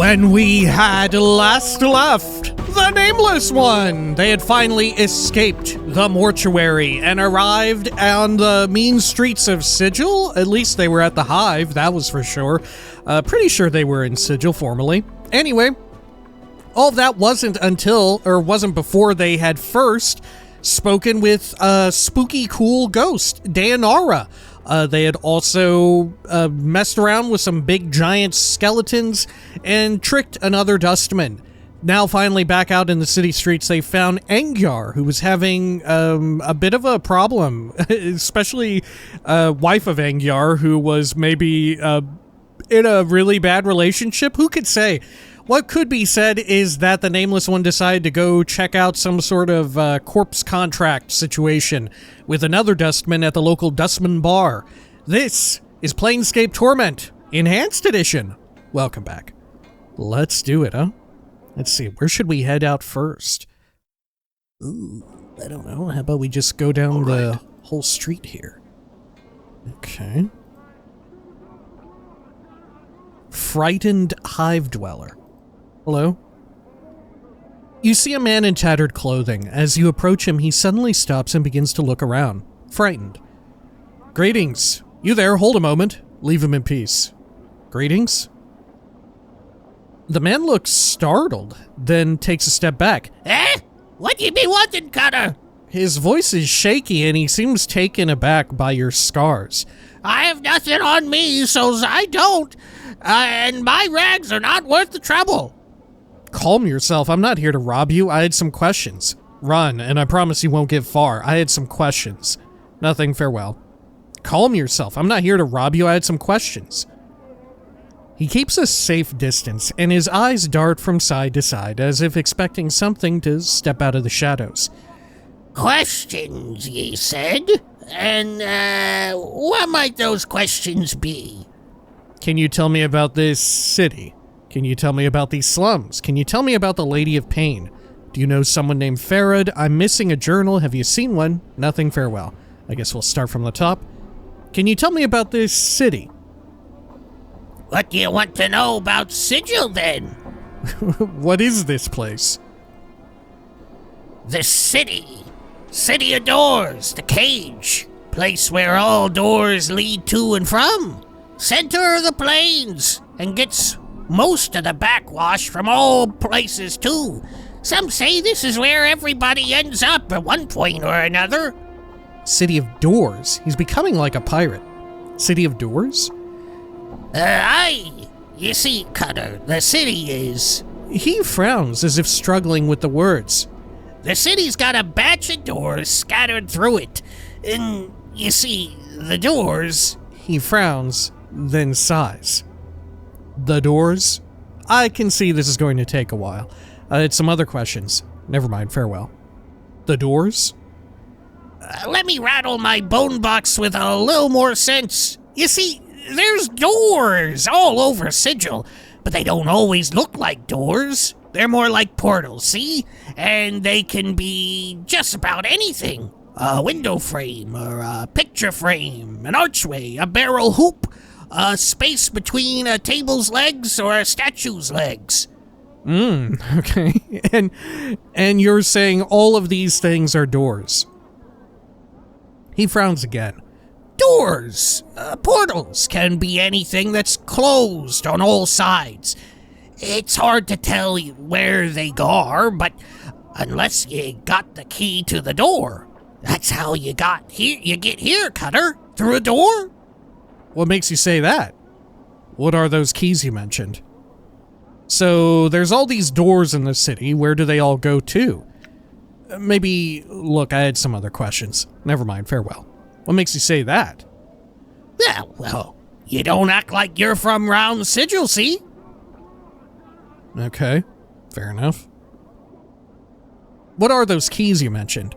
When we had last left the Nameless One, they had finally escaped the mortuary and arrived on the mean streets of Sigil. At least they were at the Hive, that was for sure. Pretty sure they were in Sigil formerly. Anyway, all of that wasn't before they had first spoken with a spooky cool ghost, Dayanara. They had also messed around with some big giant skeletons and tricked another dustman. Now finally back out in the city streets, they found Angyar, who was having a bit of a problem, especially wife of Angyar, who was maybe in a really bad relationship. Who could say? What could be said is that the Nameless One decided to go check out some sort of corpse contract situation with another dustman at the local dustman bar. This is Planescape Torment, Enhanced Edition. Welcome back. Let's do it, huh? Let's see, where should we head out first? Ooh, I don't know. How about we just go down the whole street here? Okay. Frightened Hive Dweller. Hello? You see a man in tattered clothing. As you approach him, he suddenly stops and begins to look around, frightened. Greetings. You there? Hold a moment. Leave him in peace. Greetings? The man looks startled, then takes a step back. Eh? What you be wanting, Cutter? His voice is shaky and he seems taken aback by your scars. I have nothing on me, so's I don't. And my rags are not worth the trouble. Calm yourself. I'm not here to rob you. I had some questions. Run, and I promise you won't get far. I had some questions. Nothing, farewell. Calm yourself. I'm not here to rob you. I had some questions. He keeps a safe distance, and his eyes dart from side to side, as if expecting something to step out of the shadows. Questions, ye said? And, what might those questions be? Can you tell me about this city? Can you tell me about these slums? Can you tell me about the Lady of Pain? Do you know someone named Farad? I'm missing a journal. Have you seen one? Nothing, farewell. I guess we'll start from the top. Can you tell me about this city? What do you want to know about Sigil, then? What is this place? The city. City of Doors, the cage. Place where all doors lead to and from. Center of the plains, and gets most of the backwash from all places, too. Some say this is where everybody ends up at one point or another. City of Doors? He's becoming like a pirate. City of Doors? Aye. You see, Cutter, the city is... He frowns as if struggling with the words. The city's got a batch of doors scattered through it. And, you see, the doors... He frowns, then sighs. The doors? I can see this is going to take a while. It's some other questions. Never mind, farewell. The doors? Let me rattle my bone box with a little more sense. You see, there's doors all over Sigil, but they don't always look like doors. They're more like portals, see? And they can be just about anything. A window frame, or a picture frame, an archway, a barrel hoop, a space between a table's legs or a statue's legs. Okay. And you're saying all of these things are doors? He frowns again. Doors, portals can be anything that's closed on all sides. It's hard to tell where they are, but unless you got the key to the door, that's how you get here, Cutter, through a door. What makes you say that? What are those keys you mentioned? So there's all these doors in the city. Where do they all go to? Maybe, look, I had some other questions. Never mind, farewell. What makes you say that? Yeah, well, you don't act like you're from round Sigil, see? Okay, fair enough. What are those keys you mentioned?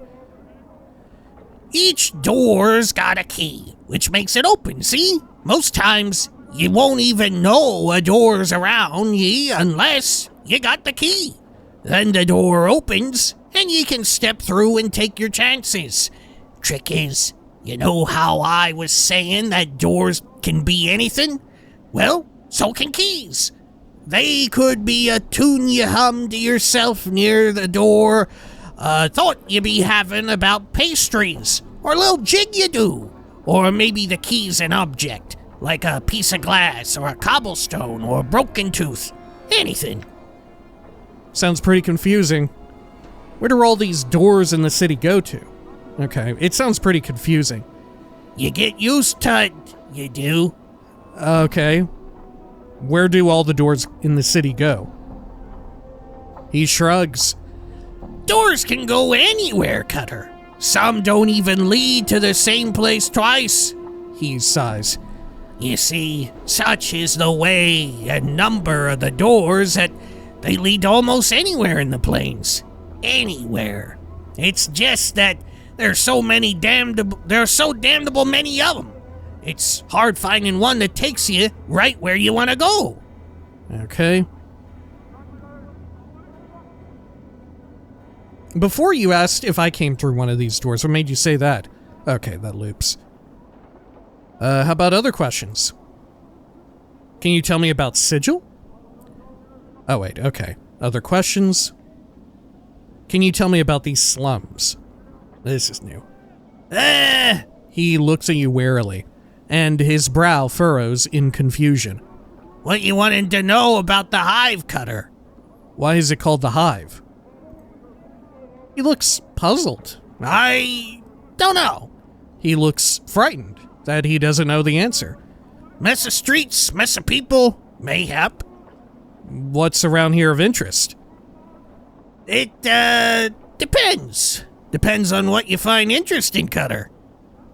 Each door's got a key, which makes it open, see? Most times, you won't even know a door's around ye unless you got the key. Then the door opens, and you can step through and take your chances. Trick is, you know how I was saying that doors can be anything? Well, so can keys. They could be a tune you hum to yourself near the door, a thought you be having about pastries, or a little jig you do, or maybe the key's an object, like a piece of glass, or a cobblestone, or a broken tooth. Anything. Sounds pretty confusing. Where do all these doors in the city go to? Okay, it sounds pretty confusing. You get used to it, you do. Okay. Where do all the doors in the city go? He shrugs. Doors can go anywhere, Cutter. Some don't even lead to the same place twice. He sighs. You see, such is the way and number of the doors that they lead to almost anywhere in the plains. Anywhere. It's just that there's so damnable many of them. It's hard finding one that takes you right where you want to go. Okay. Before you asked if I came through one of these doors, what made you say that? Okay, that loops. How about other questions? Can you tell me about Sigil? Oh wait, okay. Other questions? Can you tell me about these slums? This is new. He looks at you warily, and his brow furrows in confusion. What you wanted to know about the Hive, Cutter? Why is it called the Hive? He looks puzzled. I don't know. He looks frightened that he doesn't know the answer. Mess of streets, mess of people, mayhap. What's around here of interest? It, depends. Depends on what you find interesting, Cutter.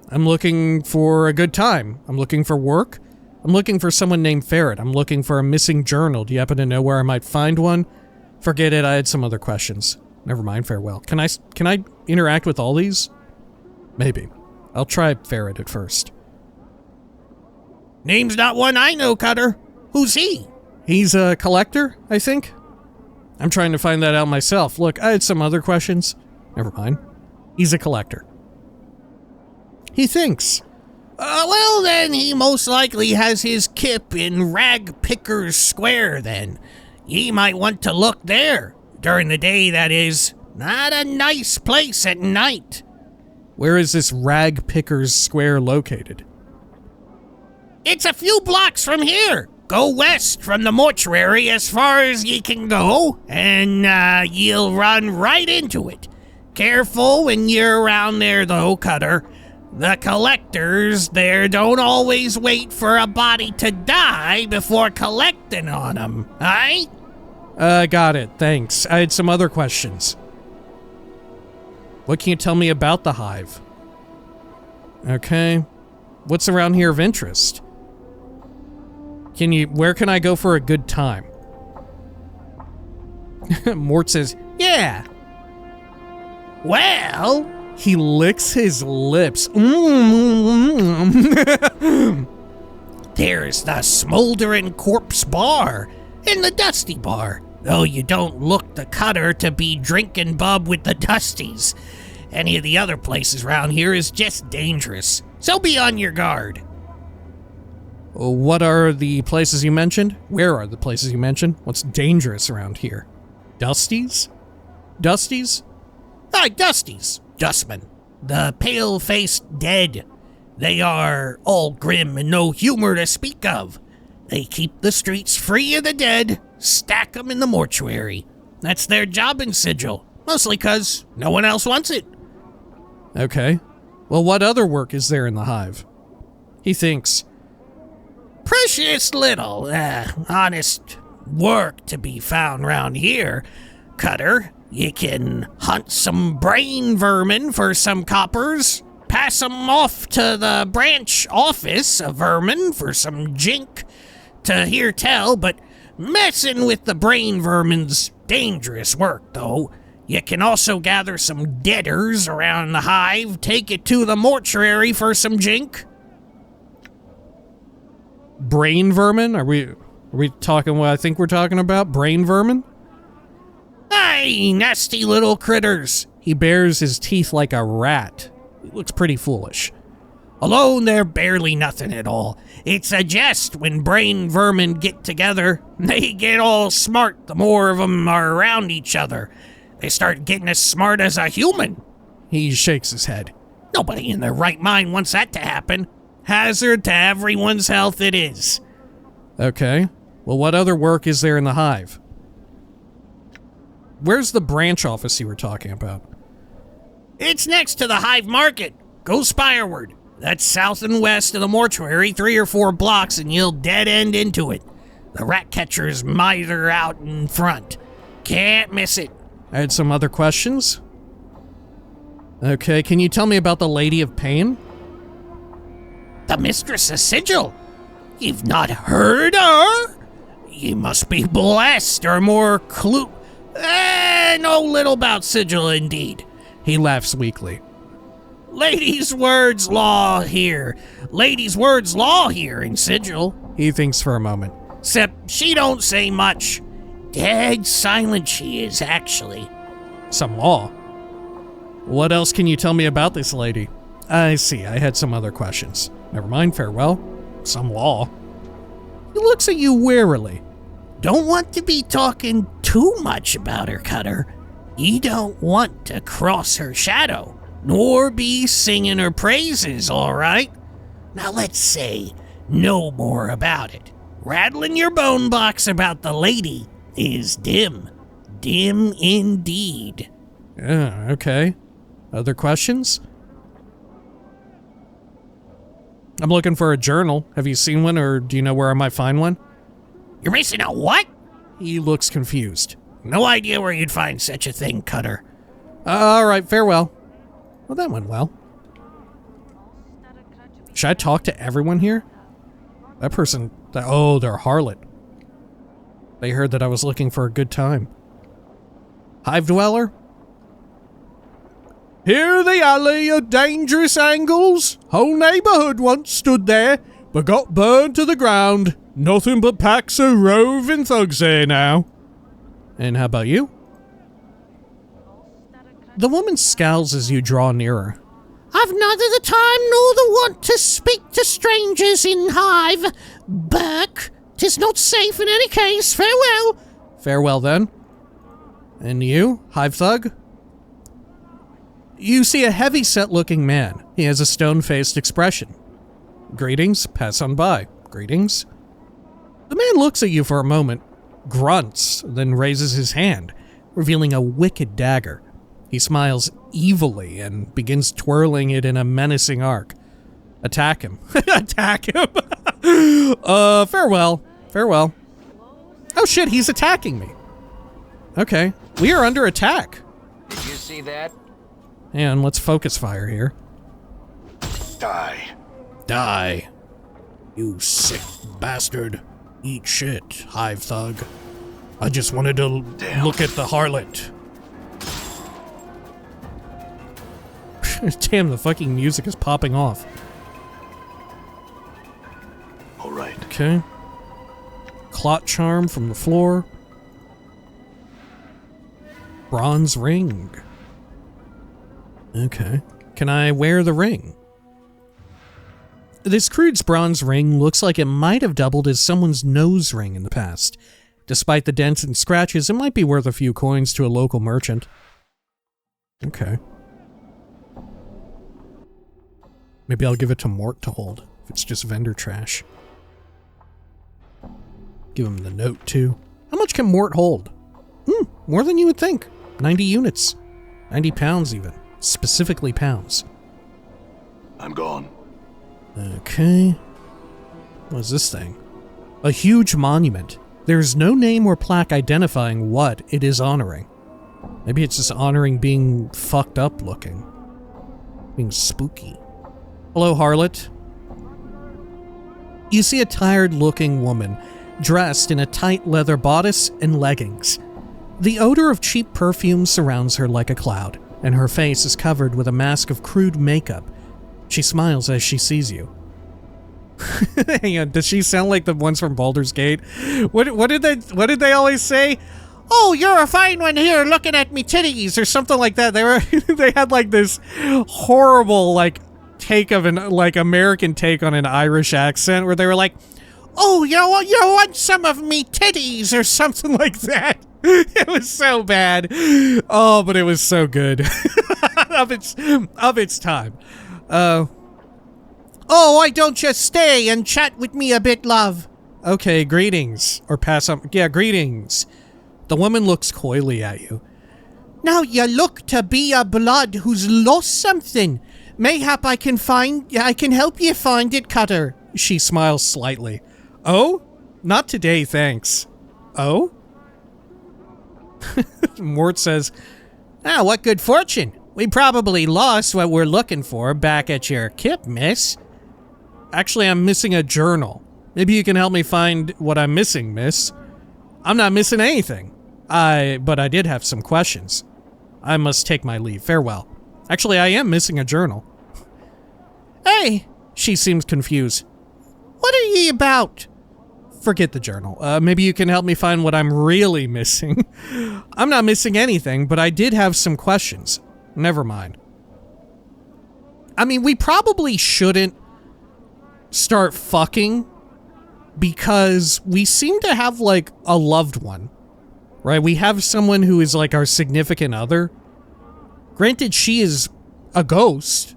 I'm looking for a good time. I'm looking for work. I'm looking for someone named Ferret. I'm looking for a missing journal. Do you happen to know where I might find one? Forget it, I had some other questions. Never mind, farewell. Can I interact with all these? Maybe. I'll try Ferret at first. Name's not one I know, Cutter. Who's he? He's a collector, I think. I'm trying to find that out myself. Look, I had some other questions. Never mind. He's a collector. He thinks. Well, then he most likely has his kip in Rag Pickers Square, then. Ye might want to look there. During the day, that is. Not a nice place at night. Where is this Rag Pickers Square located? It's a few blocks from here. Go west from the mortuary as far as ye can go, and you'll run right into it. Careful when you're around there, though, Cutter. The collectors there don't always wait for a body to die before collecting on them, aye? Got it, thanks. I had some other questions. What can you tell me about the Hive? Okay. What's around here of interest? Where can I go for a good time? Morte says, yeah. Well, he licks his lips. There's the Smoldering Corpse Bar and the Dusty Bar, though you don't look the Cutter to be drinking bub with the Dusties. Any of the other places around here is just dangerous, so be on your guard. What are the places you mentioned? Where are the places you mentioned? What's dangerous around here? Dusties? Dusties? Aye, Dusties. Dustmen. The pale-faced dead. They are all grim and no humor to speak of. They keep the streets free of the dead, stack 'em in the mortuary. That's their job in Sigil, mostly 'cause no one else wants it. Okay. Well, what other work is there in the Hive? He thinks. Precious little, honest work to be found round here, Cutter. You can hunt some brain vermin for some coppers, pass 'em off to the branch office of vermin for some jink to hear tell, but messing with the brain vermin's dangerous work, though. You can also gather some deaders around the Hive, take it to the mortuary for some jink. Brain vermin? Are we talking what I think we're talking about? Brain vermin? Aye, nasty little critters. He bares his teeth like a rat. He looks pretty foolish. Alone, they're barely nothing at all. It's a jest when brain vermin get together. They get all smart the more of them are around each other. They start getting as smart as a human. He shakes his head. Nobody in their right mind wants that to happen. Hazard to everyone's health it is. Okay. Well, what other work is there in the Hive? Where's the branch office you were talking about? It's next to the Hive Market. Go spireward. That's south and west of the mortuary, 3 or 4 blocks, and you'll dead end into it. The rat catcher's mitre out in front. Can't miss it. I had some other questions. Okay, can you tell me about the Lady of Pain? The Mistress of Sigil. You've not heard her? You must be blessed, or more know little about Sigil indeed. He laughs weakly. Ladies' words law here. Ladies' words law here in Sigil. He thinks for a moment. Except she don't say much. Dead silent she is, actually. Some law? What else can you tell me about this lady? I see, I had some other questions. Never mind, farewell. Some law. He looks at you warily. Don't want to be talking too much about her, Cutter. You don't want to cross her shadow, nor be singing her praises, all right? Now let's say no more about it. Rattling your bone box about the lady is dim. Dim indeed. Yeah, okay. Other questions? I'm looking for a journal. Have you seen one, or do you know where I might find one? You're missing a what? He looks confused. No idea where you'd find such a thing, Cutter. All right, farewell. Well, that went well. Should I talk to everyone here? That person... Oh, they're a harlot. They heard that I was looking for a good time. Hive dweller? Here the alley of dangerous angles. Whole neighborhood once stood there, but got burned to the ground. Nothing but packs of roving thugs here now. And how about you? The woman scowls as you draw nearer. I've neither the time nor the want to speak to strangers in Hive. Burke, 'tis not safe in any case. Farewell. Farewell then. And you, Hive thug? You see a heavy-set looking man. He has a stone-faced expression. Greetings, pass on by. Greetings. The man looks at you for a moment, grunts, then raises his hand, revealing a wicked dagger. He smiles evilly and begins twirling it in a menacing arc. Attack him. Attack him! Farewell. Farewell. Oh shit, he's attacking me. Okay, we are under attack. Did you see that? And let's focus fire here. Die. Die. You sick bastard. Eat shit, Hive thug. I just wanted to look at the harlot. Damn, the fucking music is popping off. All right. Okay. Clot charm from the floor. Bronze ring. Okay. Can I wear the ring? This crude bronze ring looks like it might have doubled as someone's nose ring in the past. Despite the dents and scratches, it might be worth a few coins to a local merchant. Okay. Maybe I'll give it to Morte to hold, if it's just vendor trash. Give him the note, too. How much can Morte hold? More than you would think. 90 units. 90 pounds, even. Specifically pounds. I'm gone. Okay. What is this thing? A huge monument. There's no name or plaque identifying what it is honoring. Maybe it's just honoring being fucked up looking. Being spooky. Hello, harlot. You see a tired-looking woman, dressed in a tight leather bodice and leggings. The odor of cheap perfume surrounds her like a cloud, and her face is covered with a mask of crude makeup. She smiles as she sees you. Hang on, does she sound like the ones from Baldur's Gate? What did they always say? Oh, you're a fine one here looking at me titties or something like that. They had like this horrible, like, take of an, like, American take on an Irish accent where they were like, oh, you want some of me titties or something like that. It was so bad. Oh, but it was so good. of its time. Oh, why don't you stay and chat with me a bit, love? Okay, greetings. Or pass on. Yeah, greetings. The woman looks coyly at you. Now you look to be a blood who's lost something. Mayhap I can help you find it, Cutter. She smiles slightly. Oh? Not today, thanks. Oh? Morte says, what good fortune. We probably lost what we're looking for back at your kip, miss. Actually, I'm missing a journal. Maybe you can help me find what I'm missing, miss. I'm not missing anything. But I did have some questions. I must take my leave. Farewell. Actually, I am missing a journal. Hey! She seems confused. What are ye about? Forget the journal. Maybe you can help me find what I'm really missing. I'm not missing anything, but I did have some questions. Never mind. I mean, we probably shouldn't start fucking because we seem to have, like, a loved one. Right? We have someone who is, like, our significant other. Granted, she is a ghost.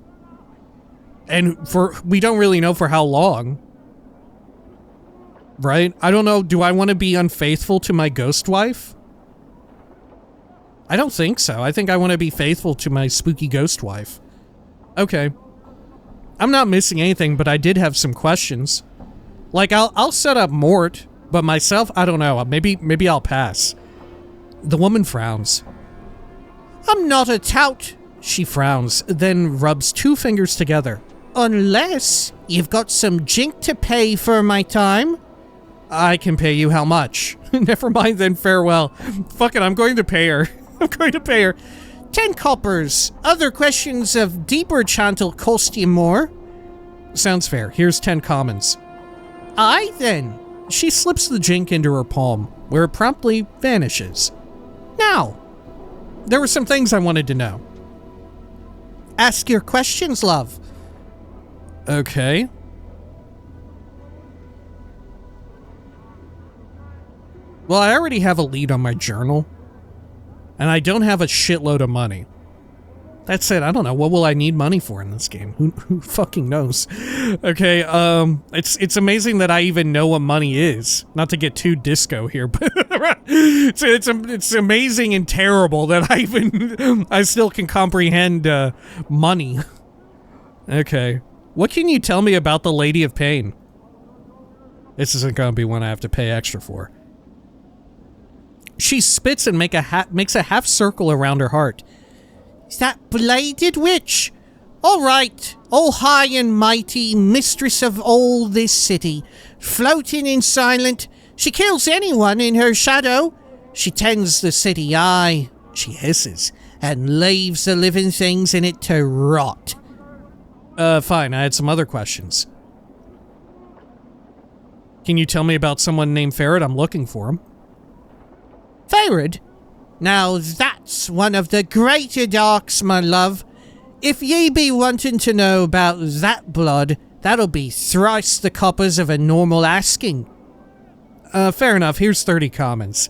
And we don't really know for how long. Right? I don't know. Do I want to be unfaithful to my ghost wife? I don't think so. I think I want to be faithful to my spooky ghost wife. Okay. I'm not missing anything, but I did have some questions. Like, I'll set up Morte, but myself, I don't know. Maybe I'll pass. The woman frowns. I'm not a tout. She frowns, then rubs two fingers together. Unless you've got some jink to pay for my time. I can pay you how much? Never mind then, farewell. Fuck it, I'm going to pay her. I'm going to pay her. 10 coppers. Other questions of deeper chant'll cost you more. Sounds fair. Here's 10 commons. Aye then. She slips the jink into her palm, where it promptly vanishes. Now, there were some things I wanted to know. Ask your questions, love. Okay. Well, I already have a lead on my journal, and I don't have a shitload of money. That said, I don't know, what will I need money for in this game? Who fucking knows? Okay, it's amazing that I even know what money is. Not to get too disco here, but it's amazing and terrible that I still can comprehend money. Okay, what can you tell me about the Lady of Pain? This isn't gonna be one I have to pay extra for. She spits and makes a half circle around her heart. Is that bladed witch? All right, all high and mighty, mistress of all this city, floating in silent, she kills anyone in her shadow. She tends the city, aye, she hisses, and leaves the living things in it to rot. Fine, I had some other questions. Can you tell me about someone named Ferret? I'm looking for him. Ferret? Now that's one of the greater darks, my love. If ye be wanting to know about that blood, that'll be thrice the coppers of a normal asking. Fair enough. Here's 30 commons.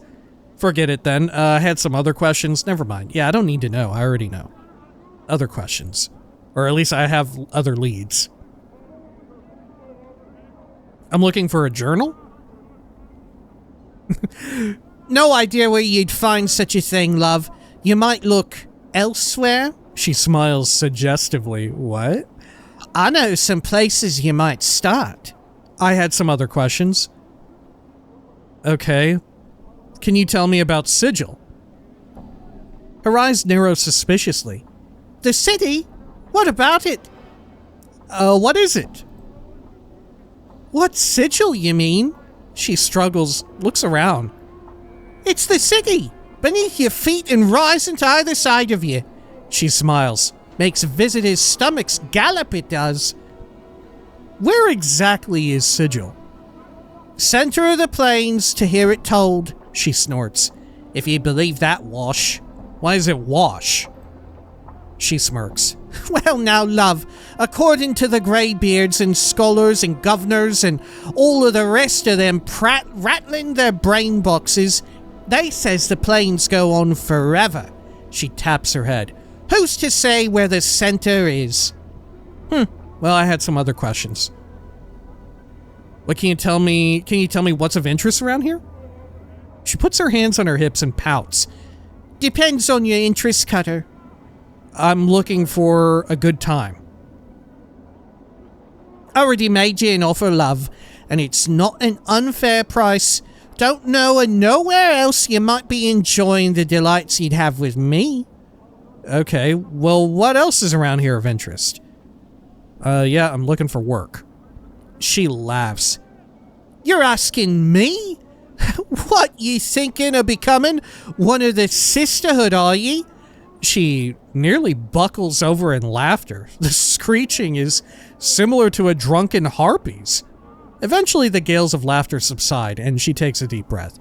Forget it then. I had some other questions. Never mind. Yeah, I don't need to know. I already know. Other questions. Or at least I have other leads. I'm looking for a journal? No idea where you'd find such a thing, love. You might look elsewhere. She smiles suggestively. What? I know some places you might start. I had some other questions. Okay. Can you tell me about Sigil? Her eyes narrow suspiciously. The city? What about it? What is it? What sigil, you mean? She struggles, looks around. It's the city! Beneath your feet and rising to either side of you. She smiles. Makes visitors' stomachs gallop, it does. Where exactly is Sigil? Center of the plains, to hear it told, she snorts. If you believe that wash. Why is it wash? She smirks. Well now, love, according to the greybeards and scholars and governors and all of the rest of them rattling their brain boxes, they says the planes go on forever. She taps her head. Who's to say where the center is? Well, I had some other questions. What can you tell me? Can you tell me what's of interest around here? She puts her hands on her hips and pouts. Depends on your interest, Cutter. I'm looking for a good time. Already made you an offer, love, and it's not an unfair price. Don't know of nowhere else you might be enjoying the delights you'd have with me. Okay, well, what else is around here of interest? Yeah, I'm looking for work. She laughs. You're asking me? What, you thinking of becoming one of the sisterhood, are ye? She nearly buckles over in laughter. The screeching is similar to a drunken harpy's. Eventually, the gales of laughter subside, and she takes a deep breath.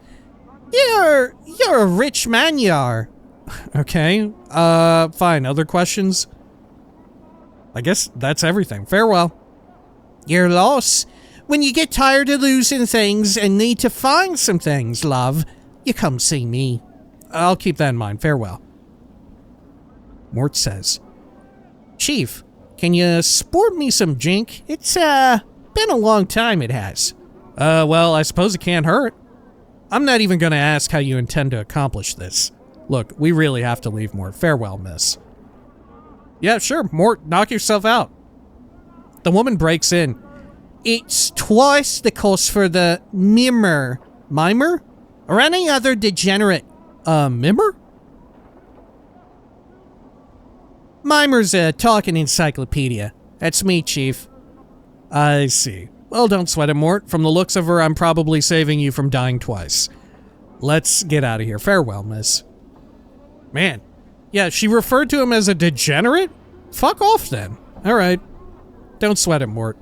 You're a rich man, you are. Okay, fine. Other questions? I guess that's everything. Farewell. Your loss. When you get tired of losing things and need to find some things, love, you come see me. I'll keep that in mind. Farewell. Morte says, Chief, can you sport me some jink? It's, been a long time, it has. Well, I suppose it can't hurt. I'm not even gonna ask how you intend to accomplish this. Look, we really have to leave, Morte. Farewell, miss. Yeah, sure, Morte, knock yourself out. The woman breaks in. It's twice the cost for the mimer, or any other degenerate. Mimer? Mimer's a talking encyclopedia. That's me, Chief. I see. Well, don't sweat it, Morte. From the looks of her, I'm probably saving you from dying twice. Let's get out of here. Farewell, miss. Man. Yeah, she referred to him as a degenerate? Fuck off, then. Alright. Don't sweat it, Morte.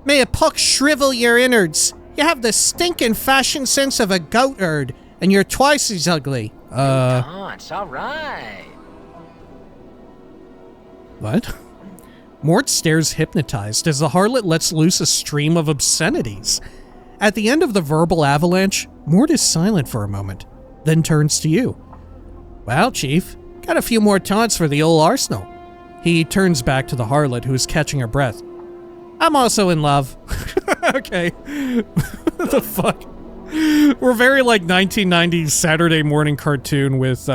May a puck shrivel your innards. You have the stinking fashion sense of a goat herd, and you're twice as ugly. It's all right. What? Morte stares hypnotized as the harlot lets loose a stream of obscenities. At the end of the verbal avalanche, Morte is silent for a moment, then turns to you. Well, Chief, got a few more taunts for the old arsenal. He turns back to the harlot, who is catching her breath. I'm also in love. Okay. What the fuck? We're very like 1990s Saturday morning cartoon with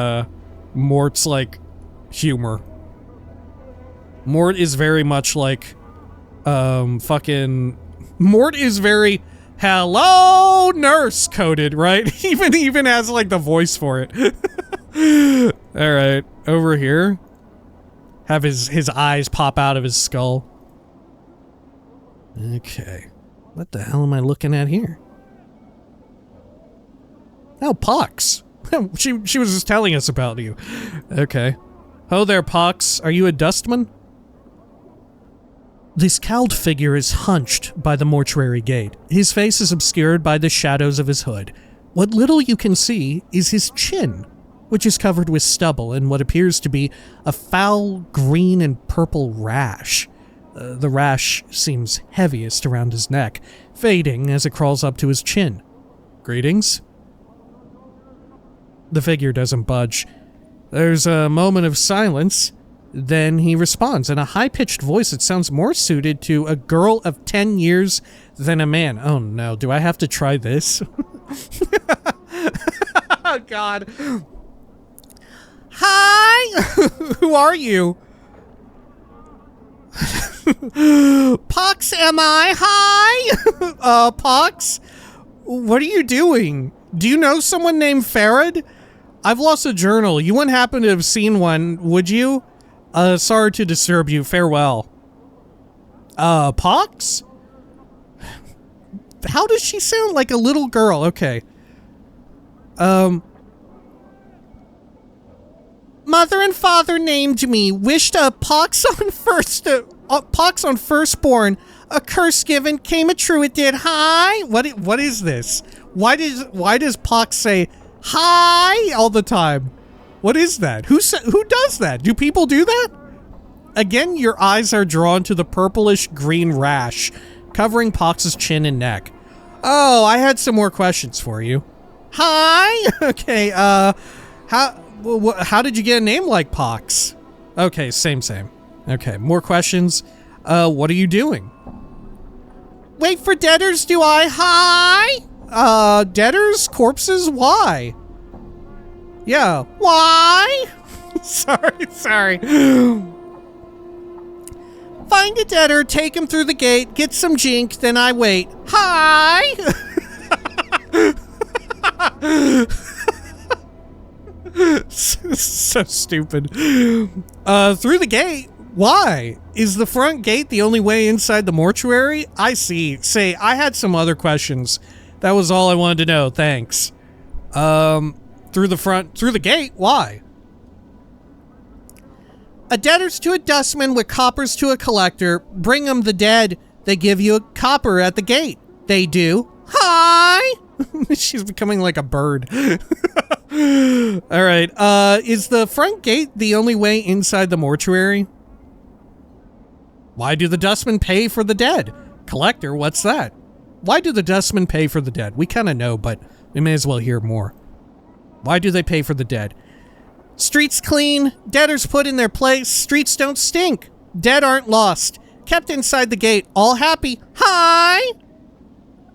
Morte's like humor. Morte is very much like Morte is very hello nurse coded, right? even has like the voice for it. All right, over here. Have his eyes pop out of his skull. Okay. What the hell am I looking at here? Oh, Pox. she was just telling us about you. Okay. Ho there, Pox. Are you a dustman? This cowled figure is hunched by the mortuary gate. His face is obscured by the shadows of his hood. What little you can see is his chin, which is covered with stubble and what appears to be a foul green and purple rash. The rash seems heaviest around his neck, fading as it crawls up to his chin. Greetings? The figure doesn't budge. There's a moment of silence. Then he responds in a high-pitched voice that sounds more suited to a girl of 10 years than a man. Oh no, do I have to try this? Oh God. Hi! Who are you? Pox, am I? Hi! Pox? What are you doing? Do you know someone named Farad? I've lost a journal. You wouldn't happen to have seen one, would you? Sorry to disturb you. Farewell. Pox? How does she sound like a little girl? Okay. Mother and father named me, wished a pox on firstborn, a curse given, came a true it did. Hi? What is this? Why does Pox say hi all the time? What is that? Who does that? Do people do that? Again, your eyes are drawn to the purplish green rash covering Pox's chin and neck. Oh, I had some more questions for you. Hi. Okay. How did you get a name like Pox? Okay, same. Okay, more questions. What are you doing? Wait for deaders, do I? Hi? Deaders? Corpses? Why? Yeah, why? Sorry. Find a deader, take him through the gate, get some jink, then I wait. Hi! So stupid. Through the gate? Why? Is the front gate the only way inside the mortuary? I see. Say, I had some other questions. That was all I wanted to know. Thanks. Through the gate? Why? A debtor's to a dustman with coppers to a collector. Bring 'em the dead. They give you a copper at the gate. They do. Hi! She's becoming like a bird. All right. Is the front gate the only way inside the mortuary? Why do the dustmen pay for the dead? Collector, what's that? Why do the dustmen pay for the dead? We kind of know, but we may as well hear more. Why do they pay for the dead? Streets clean, debtors put in their place, streets don't stink. Dead aren't lost. Kept inside the gate, all happy. Hi!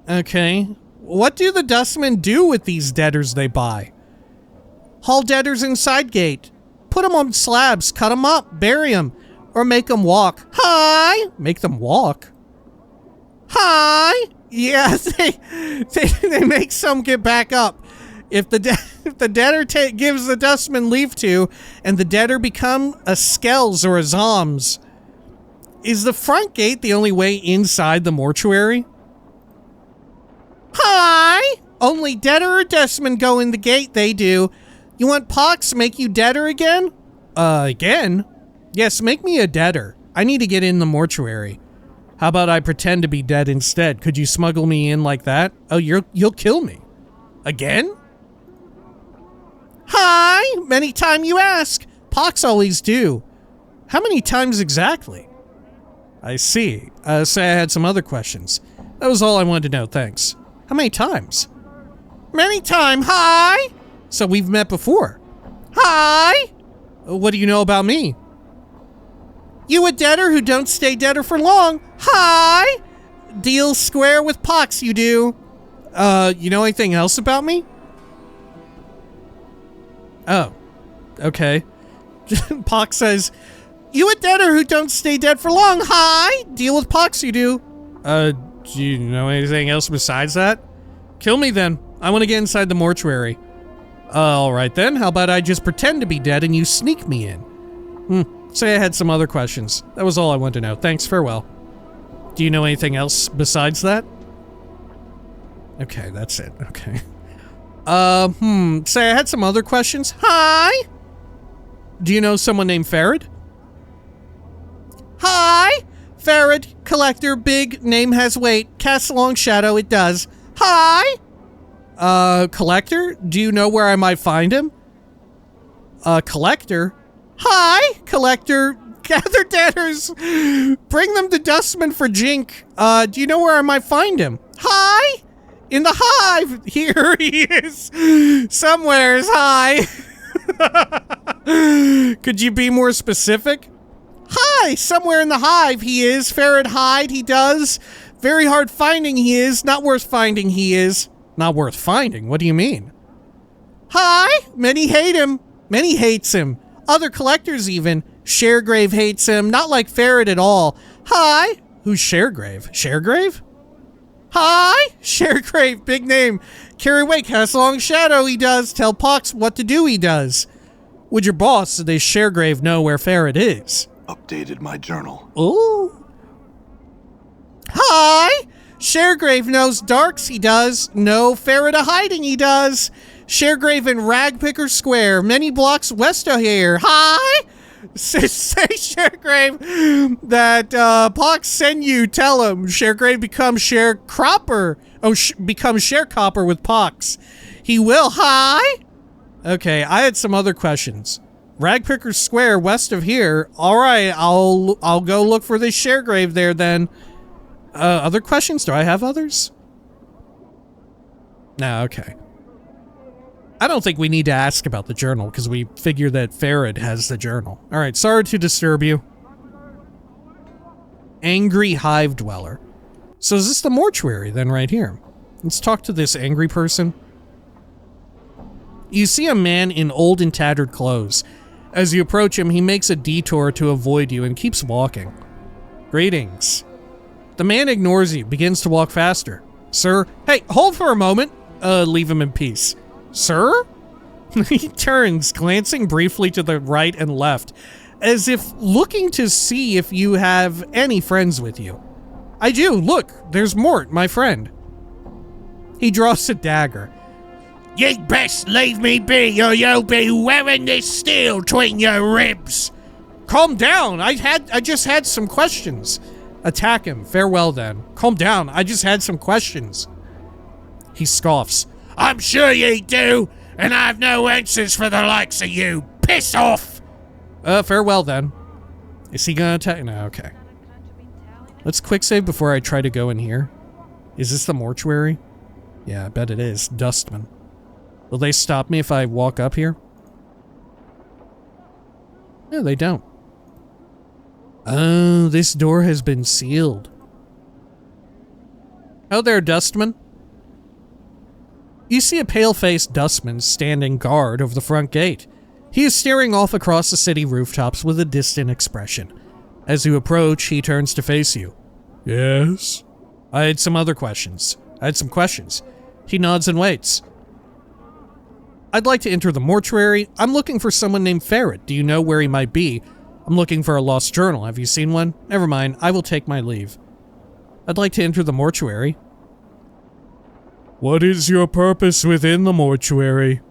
Okay. What do the dustmen do with these debtors they buy? Haul debtors inside gate. Put them on slabs, cut them up, bury them, or make them walk. Hi! Make them walk? Hi! Yeah, they make some get back up. If the debtor gives the dustman leave to, and the debtor become a skells or a zombs, is the front gate the only way inside the mortuary? Hi! Only debtor or dustman go in the gate, they do. You want Pox make you debtor again? Again? Yes, make me a debtor. I need to get in the mortuary. How about I pretend to be dead instead? Could you smuggle me in like that? Oh, you'll kill me. Again? Hi! Many time you ask. Pox always do. How many times exactly? I see. Say I had some other questions. That was all I wanted to know, thanks. How many times? Many time, hi! So we've met before. Hi! What do you know about me? You a debtor who don't stay debtor for long. Hi! Deal square with Pox, you do. You know anything else about me? Oh, okay. Pox says, you a debtor who don't stay dead for long. Hi! Deal with Pox, you do. Do you know anything else besides that? Kill me then. I want to get inside the mortuary. Alright then, how about I just pretend to be dead and you sneak me in? Say I had some other questions. That was all I wanted to know. Thanks, farewell. Do you know anything else besides that? Okay, that's it. Okay. Say I had some other questions. Hi! Do you know someone named Farad? Hi! Farad, collector, big, name has weight, casts a long shadow, it does. Hi! Collector? Do you know where I might find him? Collector? Hi! Collector, gather debtors, bring them to Dustman for Jink. Do you know where I might find him? Hi! In the Hive! Here he is! Somewheres, hi! Could you be more specific? Hi! Somewhere in the Hive he is. Farad hide he does. Very hard finding he is. Not worth finding he is. Not worth finding? What do you mean? Hi! Many hate him. Many hates him. Other collectors even. Sharegrave hates him. Not like Farad at all. Hi! Who's Sharegrave? Sharegrave? Hi! Sharegrave, big name. Carry weight, cast a long shadow he does. Tell Pox what to do he does. Would your boss, the Sharegrave, know where Farad is? Updated my journal. Ooh. Hi! Sharegrave knows darks he does. No Farad a hiding he does. Sharegrave in Ragpicker Square, many blocks west of here. Hi! Say Sharegrave that Pox send you, tell him. Sharegrave becomes sharecropper. Oh, becomes sharecopper with Pox. He will. Hi! Okay, I had some other questions. Ragpicker Square, west of here. All right, I'll go look for this share grave there then. Other questions? Do I have others? No, okay. I don't think we need to ask about the journal because we figure that Farad has the journal. All right, sorry to disturb you. Angry Hive Dweller. So is this the mortuary then right here? Let's talk to this angry person. You see a man in old and tattered clothes. As you approach him, he makes a detour to avoid you and keeps walking. Greetings. The man ignores you, begins to walk faster. Sir, hey, hold for a moment. Leave him in peace. Sir? He turns, glancing briefly to the right and left, as if looking to see if you have any friends with you. I do, look, there's Morte, my friend. He draws a dagger. You'd best leave me be, or you'll be wearing this steel between your ribs. Calm down, I just had some questions. Attack him, farewell then. Calm down, I just had some questions. He scoffs. I'm sure you do, and I've no answers for the likes of you. Piss off! Farewell then. Is he gonna attack? No, okay. Let's quick save before I try to go in here. Is this the mortuary? Yeah, I bet it is. Dustman. Will they stop me if I walk up here? No, they don't. Oh, this door has been sealed. Oh there, Dustman. You see a pale-faced dustman standing guard over the front gate. He is staring off across the city rooftops with a distant expression. As you approach, he turns to face you. Yes? I had some questions. He nods and waits. I'd like to enter the mortuary. I'm looking for someone named Farad. Do you know where he might be? I'm looking for a lost journal. Have you seen one? Never mind. I will take my leave. I'd like to enter the mortuary. What is your purpose within the mortuary?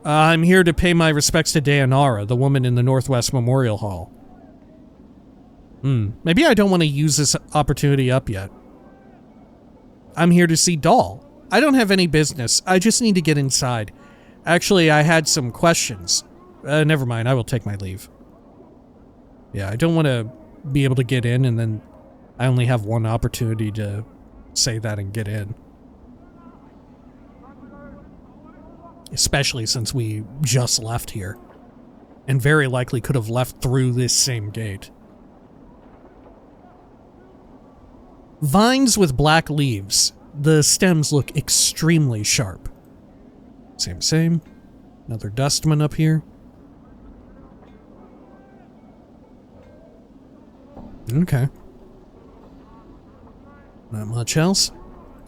I'm here to pay my respects to Dayanara, the woman in the Northwest Memorial Hall. Maybe I don't want to use this opportunity up yet. I'm here to see Doll. I don't have any business. I just need to get inside. Actually, I had some questions. Never mind. I will take my leave. Yeah, I don't want to be able to get in and then I only have one opportunity to say that and get in. Especially since we just left here. And very likely could have left through this same gate. Vines with black leaves. The stems look extremely sharp. Same. Another dustman up here. Okay. Not much else.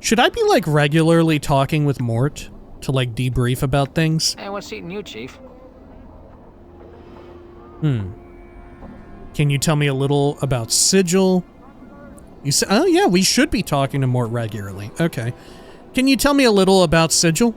Should I be, like, regularly talking with Morte to, like, debrief about things? Hey, what's eating you, Chief? Can you tell me a little about Sigil? You said, oh yeah, we should be talking to Morte regularly. Okay. Can you tell me a little about Sigil?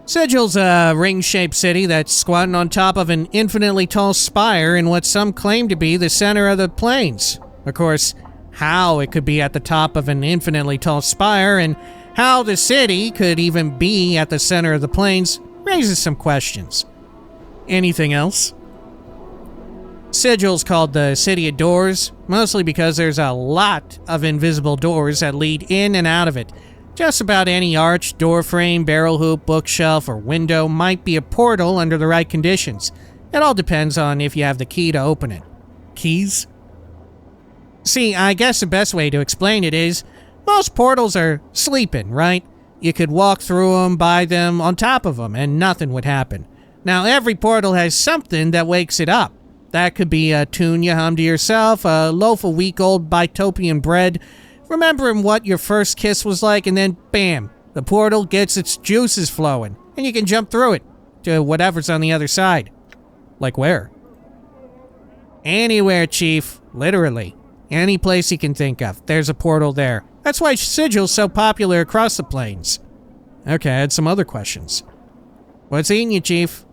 Sigil's a ring-shaped city that's squatting on top of an infinitely tall spire in what some claim to be the center of the plains. Of course, how it could be at the top of an infinitely tall spire and how the city could even be at the center of the plains raises some questions. Anything else? Sigil's called the City of Doors, mostly because there's a lot of invisible doors that lead in and out of it. Just about any arch, doorframe, barrel hoop, bookshelf, or window might be a portal under the right conditions. It all depends on if you have the key to open it. Keys? See, I guess the best way to explain it is, most portals are sleeping, right? You could walk through them, by them, on top of them, and nothing would happen. Now, every portal has something that wakes it up. That could be a tune you hum to yourself, a loaf of week-old Bitopian bread, remembering what your first kiss was like, and then bam, the portal gets its juices flowing, and you can jump through it to whatever's on the other side. Like where? Anywhere, Chief. Literally. Any place you can think of. There's a portal there. That's why Sigil's so popular across the plains. Okay, I had some other questions. What's eating you, Chief?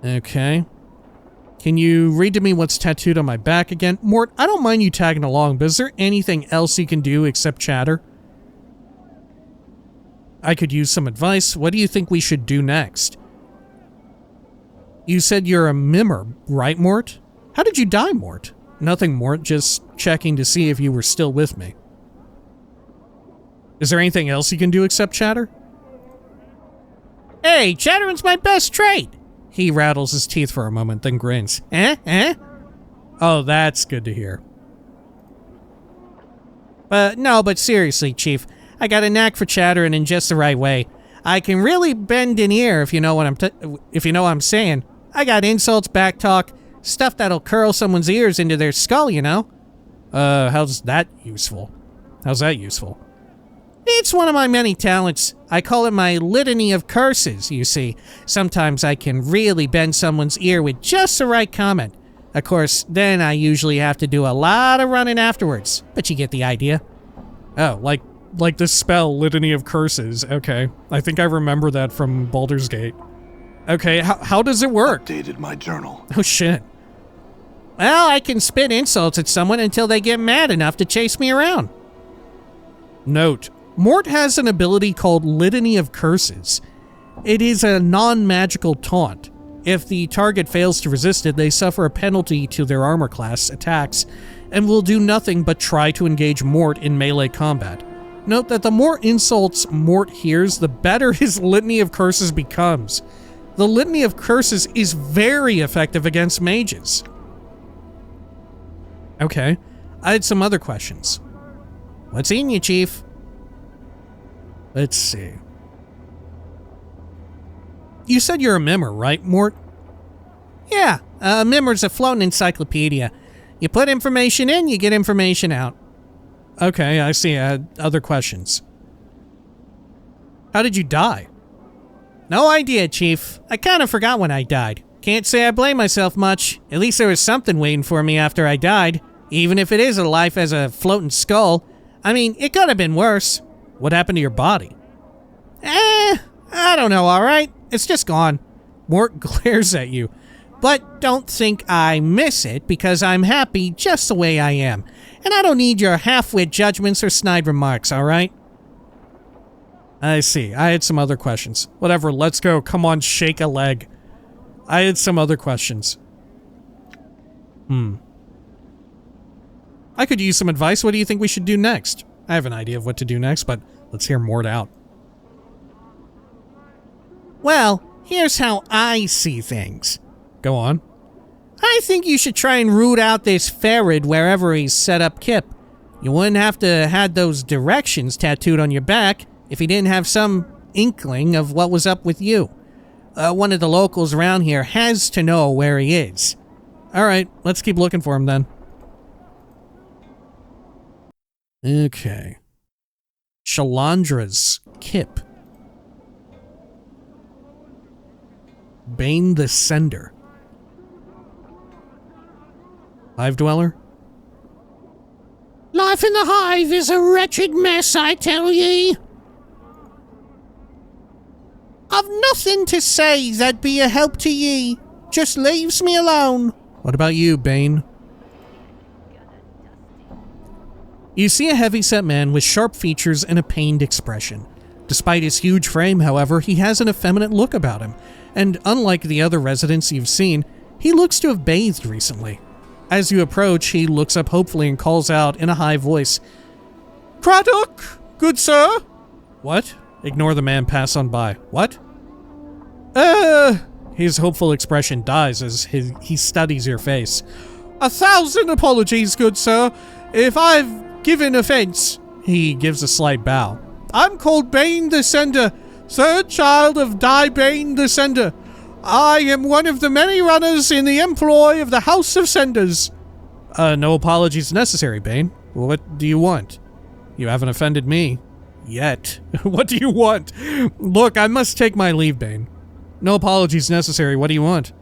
Okay. Can you read to me what's tattooed on my back again? Morte, I don't mind you tagging along, but is there anything else you can do except chatter? I could use some advice. What do you think we should do next? You said you're a mimmer, right, Morte? How did you die, Morte? Nothing, Morte, just checking to see if you were still with me. Is there anything else you can do except chatter? Hey, chattering's my best trait. He rattles his teeth for a moment, then grins. Oh, that's good to hear. No, but seriously, Chief, I got a knack for chattering in just the right way. I can really bend an ear if you know what I'm saying. I got insults, backtalk, stuff that'll curl someone's ears into their skull, you know? How's that useful? How's that useful? It's one of my many talents. I call it my litany of curses, you see. Sometimes I can really bend someone's ear with just the right comment. Of course, then I usually have to do a lot of running afterwards, but you get the idea. Oh, like the spell, Litany of Curses. Okay, I think I remember that from Baldur's Gate. Okay, how does it work? Updated my journal. Oh shit. Well, I can spit insults at someone until they get mad enough to chase me around. Note, Morte has an ability called Litany of Curses. It is a non-magical taunt. If the target fails to resist it, they suffer a penalty to their armor class attacks and will do nothing but try to engage Morte in melee combat. Note that the more insults Morte hears, the better his Litany of Curses becomes. The Litany of Curses is very effective against mages. Okay, I had some other questions. What's in you, Chief? Let's see. You said you're a mimmer, right, Morte? Yeah, a mimmer's a floating encyclopedia. You put information in, you get information out. Okay, I see. Other questions. How did you die? No idea, Chief. I kind of forgot when I died. Can't say I blame myself much. At least there was something waiting for me after I died. Even if it is a life as a floating skull. I mean, it could have been worse. What happened to your body? I don't know, alright? It's just gone. Morte glares at you. But don't think I miss it, because I'm happy just the way I am. And I don't need your half-wit judgments or snide remarks, alright? I see. I had some other questions. Whatever, let's go. Come on, shake a leg. I had some other questions. I could use some advice. What do you think we should do next? I have an idea of what to do next, but let's hear Morte out. Well, here's how I see things. Go on. I think you should try and root out this ferret wherever he's set up Kip. You wouldn't have to have those directions tattooed on your back if he didn't have some inkling of what was up with you. One of the locals around here has to know where he is. Alright, let's keep looking for him then. Okay. Shalandra's Kip. Bane the Sender. Hive Dweller? Life in the Hive is a wretched mess, I tell ye. I've nothing to say that'd be a help to ye. Just leaves me alone. What about you, Bane? You see a heavy-set man with sharp features and a pained expression. Despite his huge frame, however, he has an effeminate look about him, and unlike the other residents you've seen, he looks to have bathed recently. As you approach, he looks up hopefully and calls out in a high voice, "Craddock, good sir!" What? Ignore the man pass on by. What? His hopeful expression dies as he studies your face. "1,000 apologies, good sir, if I've given offense." He gives a slight bow. "I'm called Bane the Sender, third child of Die Bane the Sender. I am one of the many runners in the employ of the House of Senders." No apologies necessary, Bane. What do you want? You haven't offended me. Yet. What do you want? Look, I must take my leave, Bane. No apologies necessary. What do you want?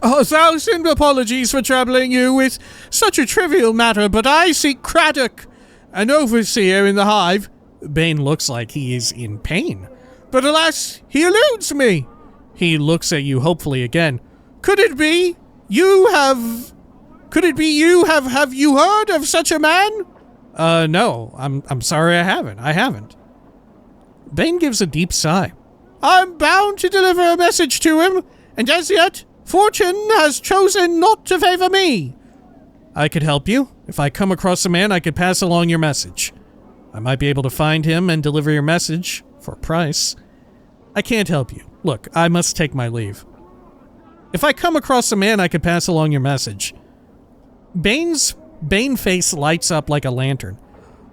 1,000 apologies for troubling you with such a trivial matter, but I seek Craddock, an overseer in the Hive. Bane looks like he is in pain. But alas, he eludes me. He looks at you hopefully again. Could it be you have you heard of such a man? No, I'm sorry I haven't. Bane gives a deep sigh. I'm bound to deliver a message to him, and as yet, fortune has chosen not to favor me. I could help you. If I come across a man, I could pass along your message. I might be able to find him and deliver your message for a price. I can't help you. Look, I must take my leave. If I come across a man, I could pass along your message. Bane face lights up like a lantern.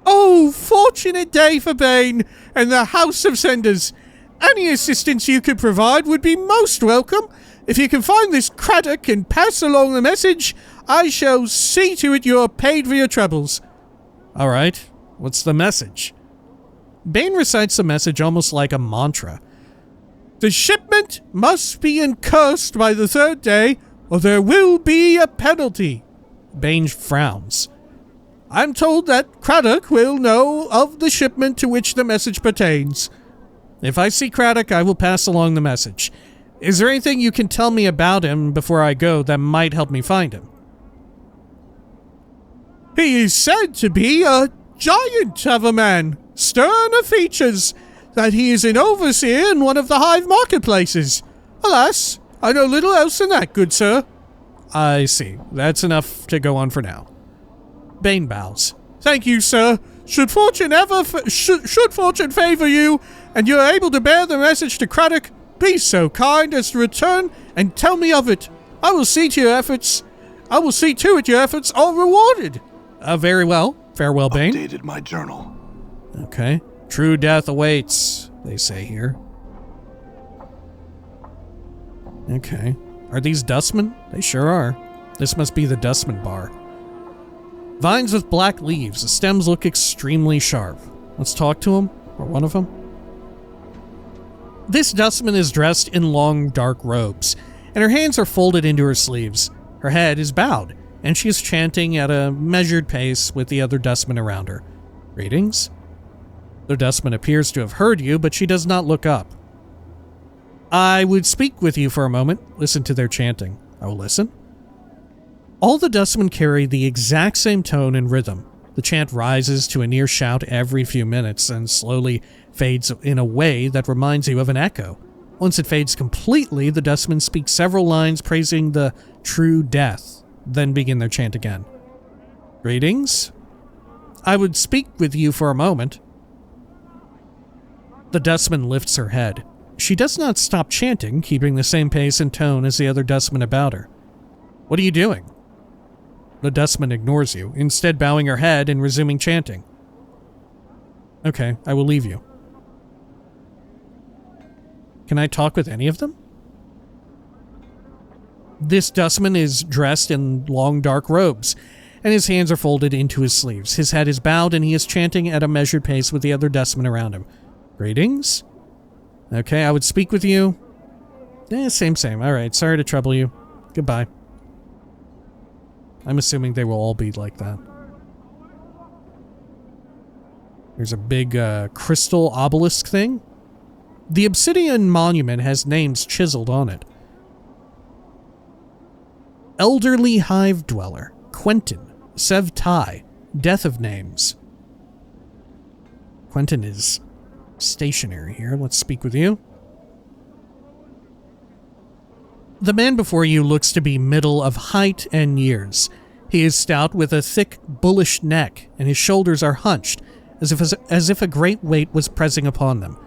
Oh, fortunate day for Bane and the House of Cinders. Any assistance you could provide would be most welcome. If you can find this Craddock and pass along the message, I shall see to it you're paid for your troubles. All right. What's the message? Bane recites the message almost like a mantra. The shipment must be incursed by the third day, or there will be a penalty. Bane frowns. I'm told that Craddock will know of the shipment to which the message pertains. If I see Craddock, I will pass along the message. Is there anything you can tell me about him before I go that might help me find him? He is said to be a giant of a man, stern of features, that he is an overseer in one of the Hive marketplaces. Alas, I know little else than that, good sir. I see. That's enough to go on for now. Bane bows. Thank you, sir. Should fortune favor you, and you're able to bear the message to Craddock, be so kind as to return and tell me of it. I will see to it your efforts are rewarded. Very well. Farewell, Bane. Updated my journal. Okay. True death awaits, they say here. Okay. Are these dustmen? They sure are. This must be the dustman bar. Vines with black leaves. The stems look extremely sharp. Let's talk to him, or one of them. This dustman is dressed in long, dark robes, and her hands are folded into her sleeves. Her head is bowed, and she is chanting at a measured pace with the other dustmen around her. Greetings? The dustman appears to have heard you, but she does not look up. I would speak with you for a moment. Listen to their chanting. I will listen. All the dustmen carry the exact same tone and rhythm. The chant rises to a near shout every few minutes and slowly fades in a way that reminds you of an echo. Once it fades completely, the dustmen speak several lines praising the true death, then begin their chant again. Greetings? I would speak with you for a moment. The dustman lifts her head. She does not stop chanting, keeping the same pace and tone as the other dustmen about her. What are you doing? The dustman ignores you, instead bowing her head and resuming chanting. Okay, I will leave you. Can I talk with any of them? This dustman is dressed in long dark robes, and his hands are folded into his sleeves. His head is bowed, and he is chanting at a measured pace with the other dustmen around him. Greetings? Okay, I would speak with you. Same. Alright, sorry to trouble you. Goodbye. I'm assuming they will all be like that. There's a big crystal obelisk thing. The obsidian monument has names chiseled on it. Elderly Hive Dweller, Quentin, Sevtai, Death of Names. Quentin is stationary here. Let's speak with you. The man before you looks to be middle of height and years. He is stout with a thick, bullish neck, and his shoulders are hunched, as if a great weight was pressing upon them.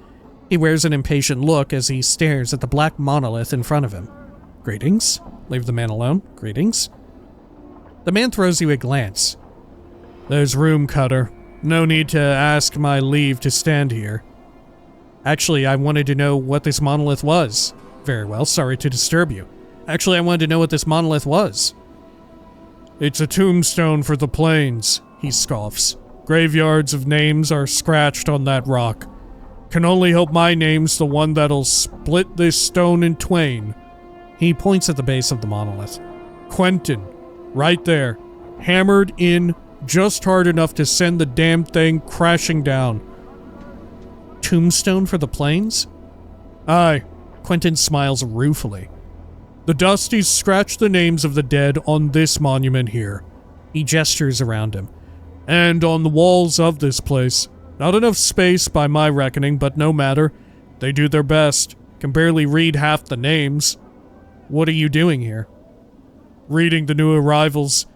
He wears an impatient look as he stares at the black monolith in front of him. Greetings. Leave the man alone. Greetings. The man throws you a glance. There's room, Cutter. No need to ask my leave to stand here. Actually, I wanted to know what this monolith was. Very well, sorry to disturb you. Actually, I wanted to know what this monolith was. It's a tombstone for the plains, he scoffs. Graveyards of names are scratched on that rock. Can only hope my name's the one that'll split this stone in twain. He points at the base of the monolith. Quentin, right there, hammered in just hard enough to send the damn thing crashing down. Tombstone for the plains? Aye. Quentin smiles ruefully. The Dusties scratch the names of the dead on this monument here. He gestures around him. And on the walls of this place. Not enough space by my reckoning, but no matter. They do their best. Can barely read half the names. What are you doing here? Reading the new arrivals.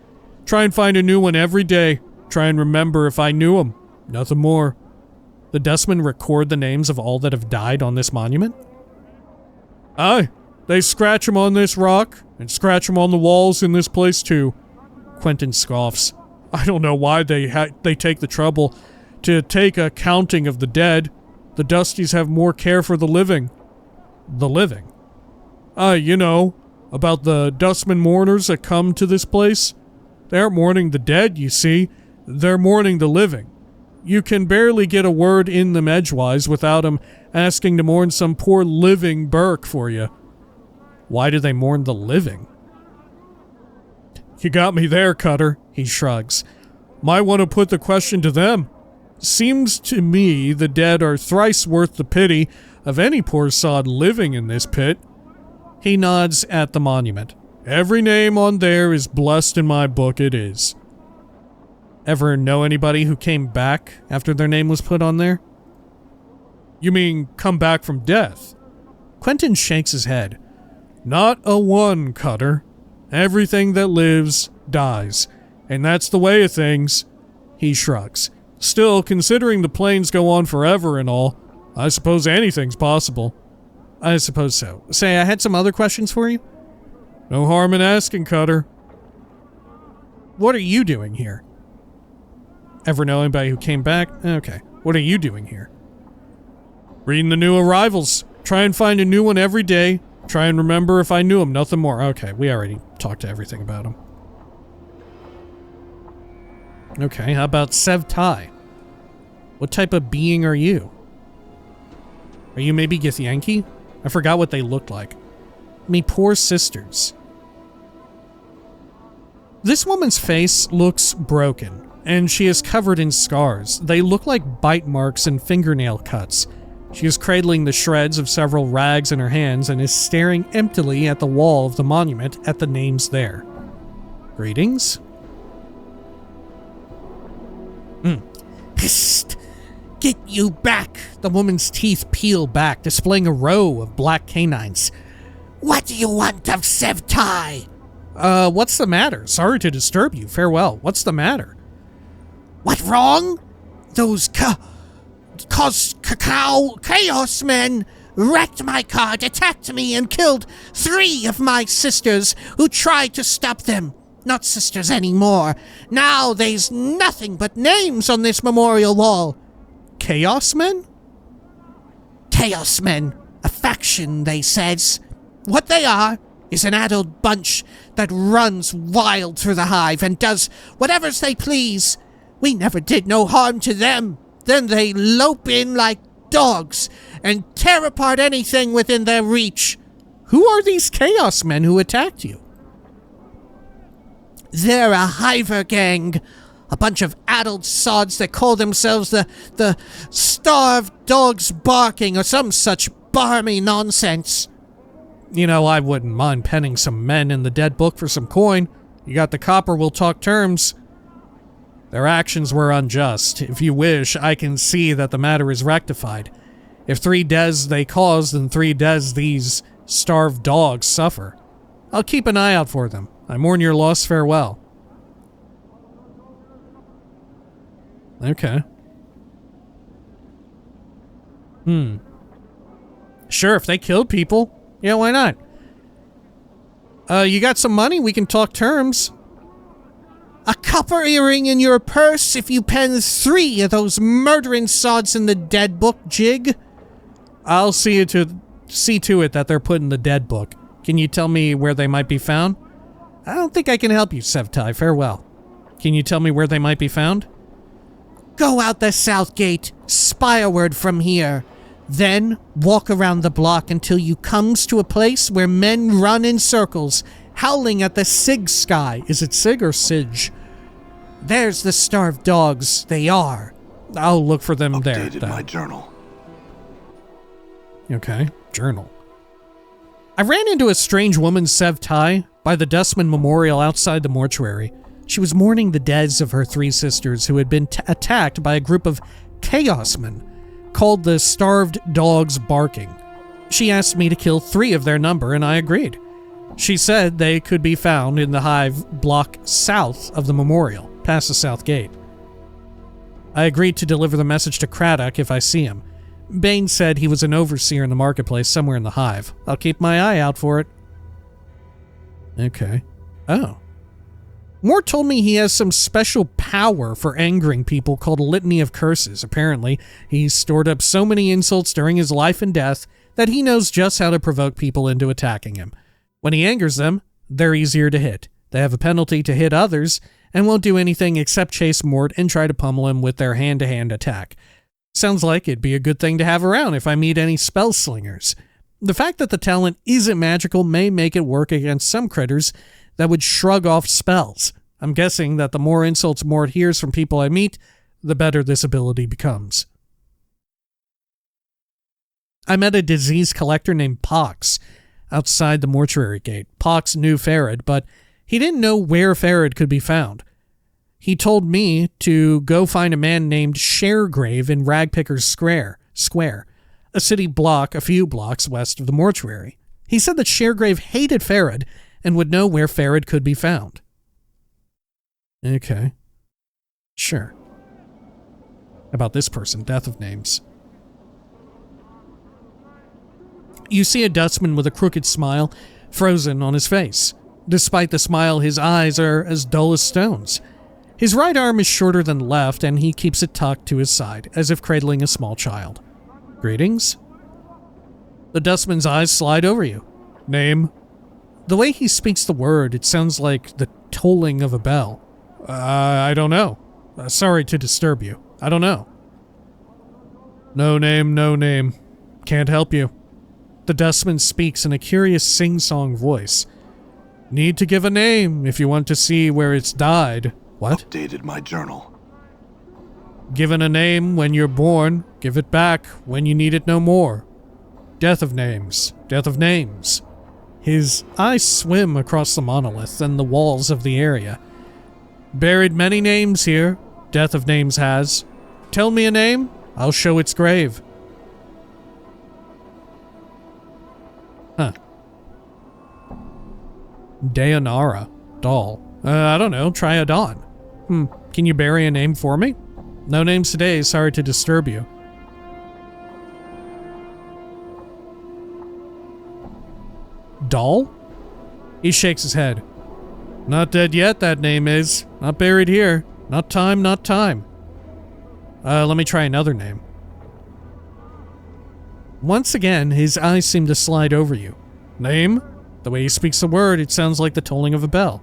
Try and find a new one every day. Try and remember if I knew them. Nothing more. The dustmen record the names of all that have died on this monument? Aye. They scratch them on this rock, and scratch them on the walls in this place too. Quentin scoffs. I don't know why they take the trouble to take a counting of the dead. The Dusties have more care for the living. The living? You know, about the dustman mourners that come to this place. They aren't mourning the dead, you see. They're mourning the living. You can barely get a word in them edgewise without 'em asking to mourn some poor living Burke for you. Why do they mourn the living? You got me there, Cutter, he shrugs. Might want to put the question to them. Seems to me the dead are thrice worth the pity of any poor sod living in this pit. He nods at the monument. Every name on there is blessed in my book, it is. Ever know anybody who came back after their name was put on there? You mean come back from death? Quentin shakes his head. Not a one, Cutter. Everything that lives, dies. And that's the way of things. He shrugs. Still, considering the planes go on forever and all, I suppose anything's possible. I suppose so. Say, I had some other questions for you? No harm in asking, Cutter. What are you doing here? Ever know anybody who came back? Okay. What are you doing here? Reading the new arrivals. Try and find a new one every day. Try and remember if I knew him. Nothing more. Okay, we already talked to everything about him. Okay, how about Sevtai? What type of being are you? Are you maybe Githyanki? I forgot what they looked like. Me poor sisters. This woman's face looks broken, and she is covered in scars. They look like bite marks and fingernail cuts. She is cradling the shreds of several rags in her hands and is staring emptily at the wall of the monument at the names there. Greetings? Psst! Get you back! The woman's teeth peel back, displaying a row of black canines. What do you want of Sevtai? What's the matter? Sorry to disturb you. Farewell. What's the matter? What wrong? Those chaos men wrecked my cart, attacked me, and killed 3 of my sisters who tried to stop them. Not sisters anymore. Now there's nothing but names on this memorial wall. Chaos men? Chaos men. A faction, they says. What they are is an adult bunch that runs wild through the Hive and does whatever they please. We never did no harm to them. Then they lope in like dogs and tear apart anything within their reach. Who are these Chaos men who attacked you? They're a Hiver gang. A bunch of adult sods that call themselves the Starved Dogs Barking or some such barmy nonsense. You know, I wouldn't mind penning some men in the dead book for some coin. You got the copper, we'll talk terms. Their actions were unjust. If you wish, I can see that the matter is rectified. If 3 deaths they caused, then 3 deaths these starved dogs suffer. I'll keep an eye out for them. I mourn your loss, farewell. Okay. Sure, if they killed people, yeah, why not? You got some money? We can talk terms. A copper earring in your purse if you pen 3 of those murdering sods in the dead book, Jig. I'll see to it that they're put in the dead book. Can you tell me where they might be found? I don't think I can help you, Sevtai. Farewell. Can you tell me where they might be found? Go out the south gate, spireward from here. Then walk around the block until you comes to a place where men run in circles, howling at the Sig sky. Is it Sig or Sig? There's the starved dogs. They are. I'll look for them there. Updated my journal. Okay, journal. I ran into a strange woman, Sevtai, by the Dustman Memorial outside the mortuary. She was mourning the deaths of her 3 sisters who had been attacked by a group of chaosmen called the starved dogs barking. She asked me to kill 3 of their number, and I agreed. She said they could be found in the Hive block south of the memorial, past the south gate. I agreed to deliver the message to Craddock if I see him. Bane said he was an overseer in the marketplace somewhere in the Hive. I'll keep my eye out for it. Okay. Oh. Morte told me he has some special power for angering people called a litany of curses. Apparently, he's stored up so many insults during his life and death that he knows just how to provoke people into attacking him. When he angers them, they're easier to hit. They have a penalty to hit others and won't do anything except chase Morte and try to pummel him with their hand-to-hand attack. Sounds like it'd be a good thing to have around if I meet any spell slingers. The fact that the talent isn't magical may make it work against some critters that would shrug off spells. I'm guessing that the more insults Morte hears from people I meet, the better this ability becomes. I met a disease collector named Pox outside the mortuary gate. Pox knew Farad, but he didn't know where Farad could be found. He told me to go find a man named Sharegrave in Ragpicker's Square, a city block a few blocks west of the mortuary. He said that Sharegrave hated Farad and would know where Farad could be found. Okay. Sure. How about this person? Death of names. You see a dustman with a crooked smile frozen on his face. Despite the smile, his eyes are as dull as stones. His right arm is shorter than left, and he keeps it tucked to his side, as if cradling a small child. Greetings? The dustman's eyes slide over you. Name? The way he speaks the word, it sounds like the tolling of a bell. I don't know. Sorry to disturb you. I don't know. No name, no name. Can't help you. The dustman speaks in a curious sing-song voice. Need to give a name if you want to see where it's died. What? Updated my journal. Given a name when you're born, give it back when you need it no more. Death of names. Death of names. His eyes swim across the monolith and the walls of the area. Buried many names here, Death of Names has. Tell me a name, I'll show its grave. Huh. Dayanara. Doll. I don't know, try a Dawn. Can you bury a name for me? No names today, sorry to disturb you. Doll? He shakes his head. Not dead yet, that name is. Not buried here. Not time, not time. Let me try another name. Once again, his eyes seem to slide over you. Name? The way he speaks the word, it sounds like the tolling of a bell.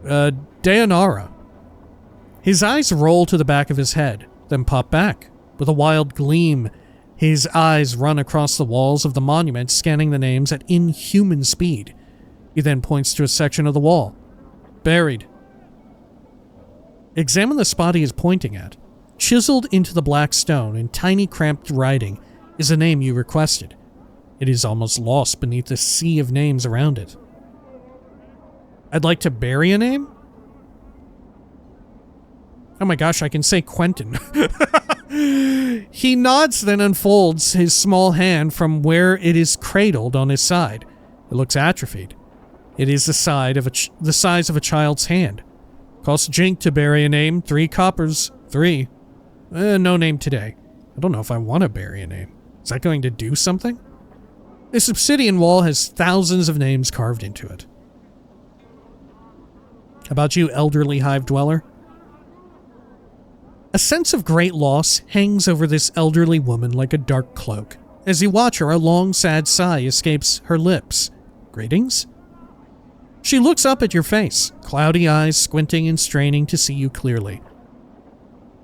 Dayanara. His eyes roll to the back of his head, then pop back. With a wild gleam, his eyes run across the walls of the monument, scanning the names at inhuman speed. He then points to a section of the wall. Buried. Examine the spot he is pointing at. Chiseled into the black stone in tiny cramped writing is a name you requested. It is almost lost beneath the sea of names around it. I'd like to bury a name? Oh my gosh, I can say Quentin. He nods, then unfolds his small hand from where it is cradled on his side. It looks atrophied. It is the size of a child's hand. Costs Jink to bury a name, 3 coppers. 3. No name today. I don't know if I want to bury a name. Is that going to do something? This obsidian wall has thousands of names carved into it. How about you, elderly Hive dweller? A sense of great loss hangs over this elderly woman like a dark cloak. As you watch her, a long, sad sigh escapes her lips. Greetings? She looks up at your face, cloudy eyes squinting and straining to see you clearly.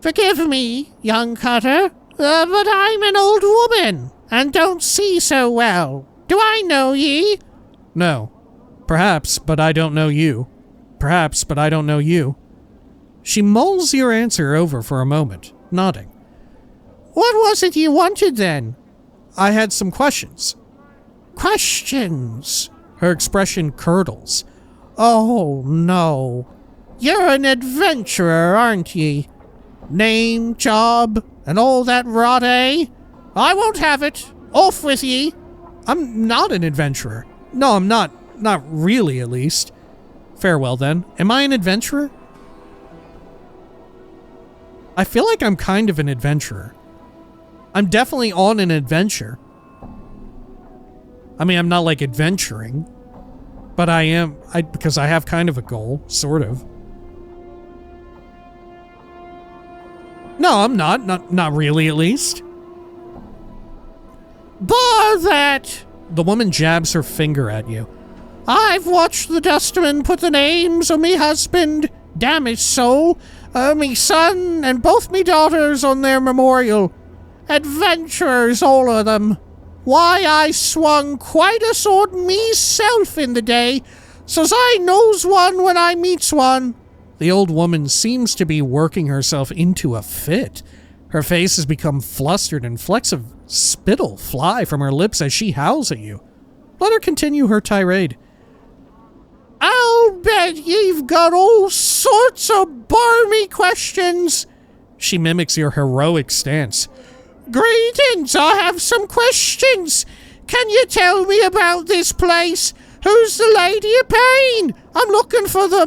Forgive me, young cutter, but I'm an old woman, and don't see so well. Do I know ye? No. Perhaps, but I don't know you. Perhaps, but I don't know you. She mulls your answer over for a moment, nodding. What was it you wanted then? I had some questions. Questions? Her expression curdles. Oh, no. You're an adventurer, aren't ye? Name, job, and all that rot, eh? I won't have it. Off with ye. I'm not an adventurer. No, I'm not. Not really, at least. Farewell, then. Am I an adventurer? I feel like I'm kind of an adventurer. I'm definitely on an adventure. I mean, I'm not like adventuring, but I am, because I have kind of a goal, sort of. No, I'm not really, at least. Bar that! The woman jabs her finger at you. I've watched the dustman put the names of me husband, damn his soul, me son, and both me daughters on their memorial. Adventurers, all of them. Why, I swung quite a sword meself in the day, so's I knows one when I meets one. The old woman seems to be working herself into a fit. Her face has become flustered and flecks of spittle fly from her lips as she howls at you. Let her continue her tirade. I'll bet you've got all sorts of barmy questions. She mimics your heroic stance. Greetings, I have some questions. Can you tell me about this place? Who's the Lady of Pain? I'm looking for the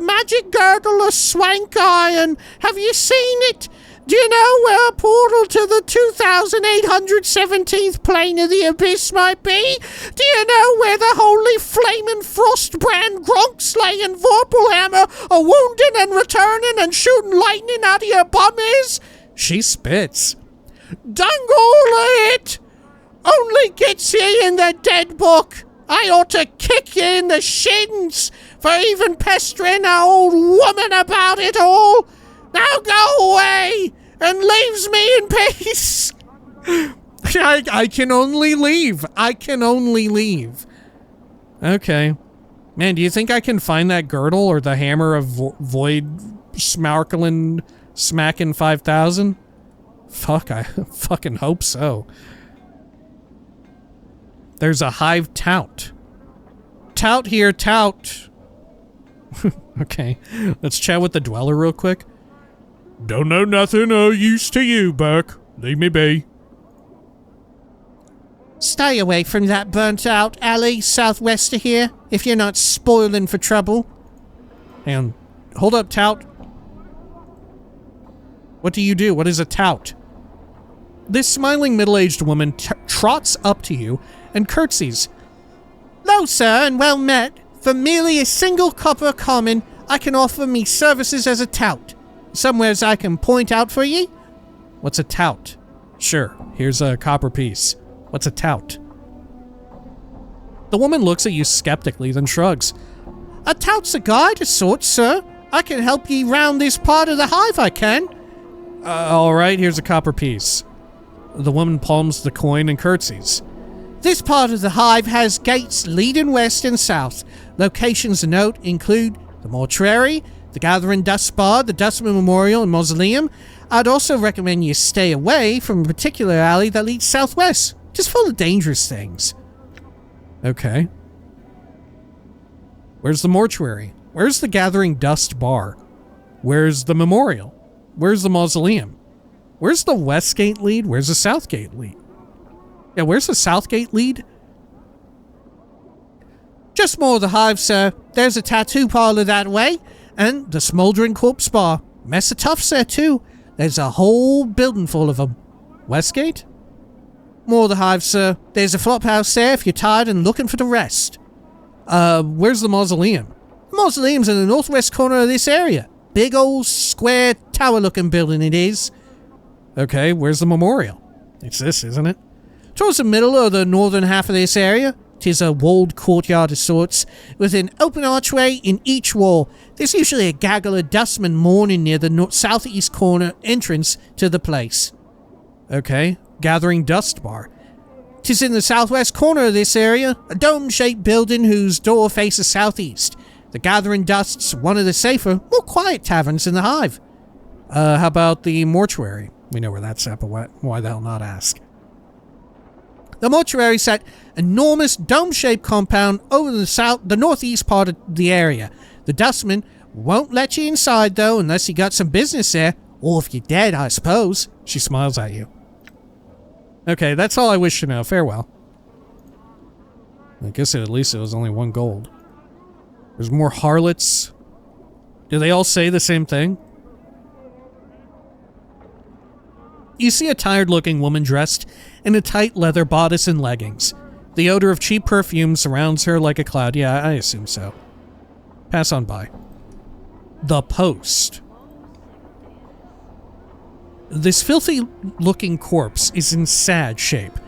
magic girdle of Swank Iron. Have you seen it? Do you know where a portal to the 2817th plane of the abyss might be? Do you know where the holy flaming frostbrand Gronk slaying Vorpalhammer are wounding and returning and shooting lightning out of your bum is? She spits. Dang all of it! Only gets ye in the dead book. I ought to kick you in the shins for even pestering an old woman about it all. Now go away and leaves me in peace. I can only leave. I can only leave. Okay. Man, do you think I can find that girdle or the hammer of Void Smarklin Smackin' 5000? Fuck, I fucking hope so. There's a Hive tout. Tout here, tout. Okay, let's chat with the dweller real quick. Don't know nothing use to you, Buck. Leave me be. Stay away from that burnt-out alley southwest of here, if you're not spoiling for trouble. And hold up, tout. What do you do? What is a tout? This smiling middle-aged woman trots up to you and curtsies. Lo, sir, and well met. For merely a single copper common, I can offer me services as a tout. Somewheres I can point out for ye? What's a tout? Sure, here's a copper piece. What's a tout? The woman looks at you skeptically, then shrugs. A tout's a guide of sorts, sir. I can help ye round this part of the hive, I can. Alright, here's a copper piece. The woman palms the coin and curtsies. This part of the hive has gates leading west and south. Locations to note include the mortuary, the Gathering Dust Bar, the Dustman Memorial and Mausoleum. I'd also recommend you stay away from a particular alley that leads southwest. Just full of dangerous things. Okay. Where's the mortuary? Where's the Gathering Dust Bar? Where's the memorial? Where's the mausoleum? Where's the west gate lead? Where's the south gate lead? Yeah, where's the south gate lead? Just more of the hive, sir. There's a tattoo parlor that way. And the Smoldering Corpse Bar. Mess of toughs there, too. There's a whole building full of them. Westgate? More of the hive, sir. There's a flop house there if you're tired and looking for the rest. Where's the mausoleum? The mausoleum's in the northwest corner of this area. Big old square tower-looking building it is. Okay, where's the memorial? It's this, isn't it? Towards the middle of the northern half of this area. 'Tis a walled courtyard of sorts, with an open archway in each wall. There's usually a gaggle of dustmen mourning near the southeast corner entrance to the place. Okay, Gathering Dust Bar. 'Tis in the southwest corner of this area, a dome-shaped building whose door faces southeast. The Gathering Dust's one of the safer, more quiet taverns in the hive. How about the mortuary? We know where that's at, but why the hell not ask? The mortuary set enormous dome-shaped compound over the northeast part of the area. The dustman won't let you inside, though, unless you got some business there. Or if you're dead, I suppose. She smiles at you. Okay, that's all I wish to know. Farewell. I guess at least it was only 1 gold. There's more harlots. Do they all say the same thing? You see a tired-looking woman dressed in a tight leather bodice and leggings. The odor of cheap perfume surrounds her like a cloud. Yeah, I assume so. Pass on by. The Post. This filthy-looking corpse is in sad shape.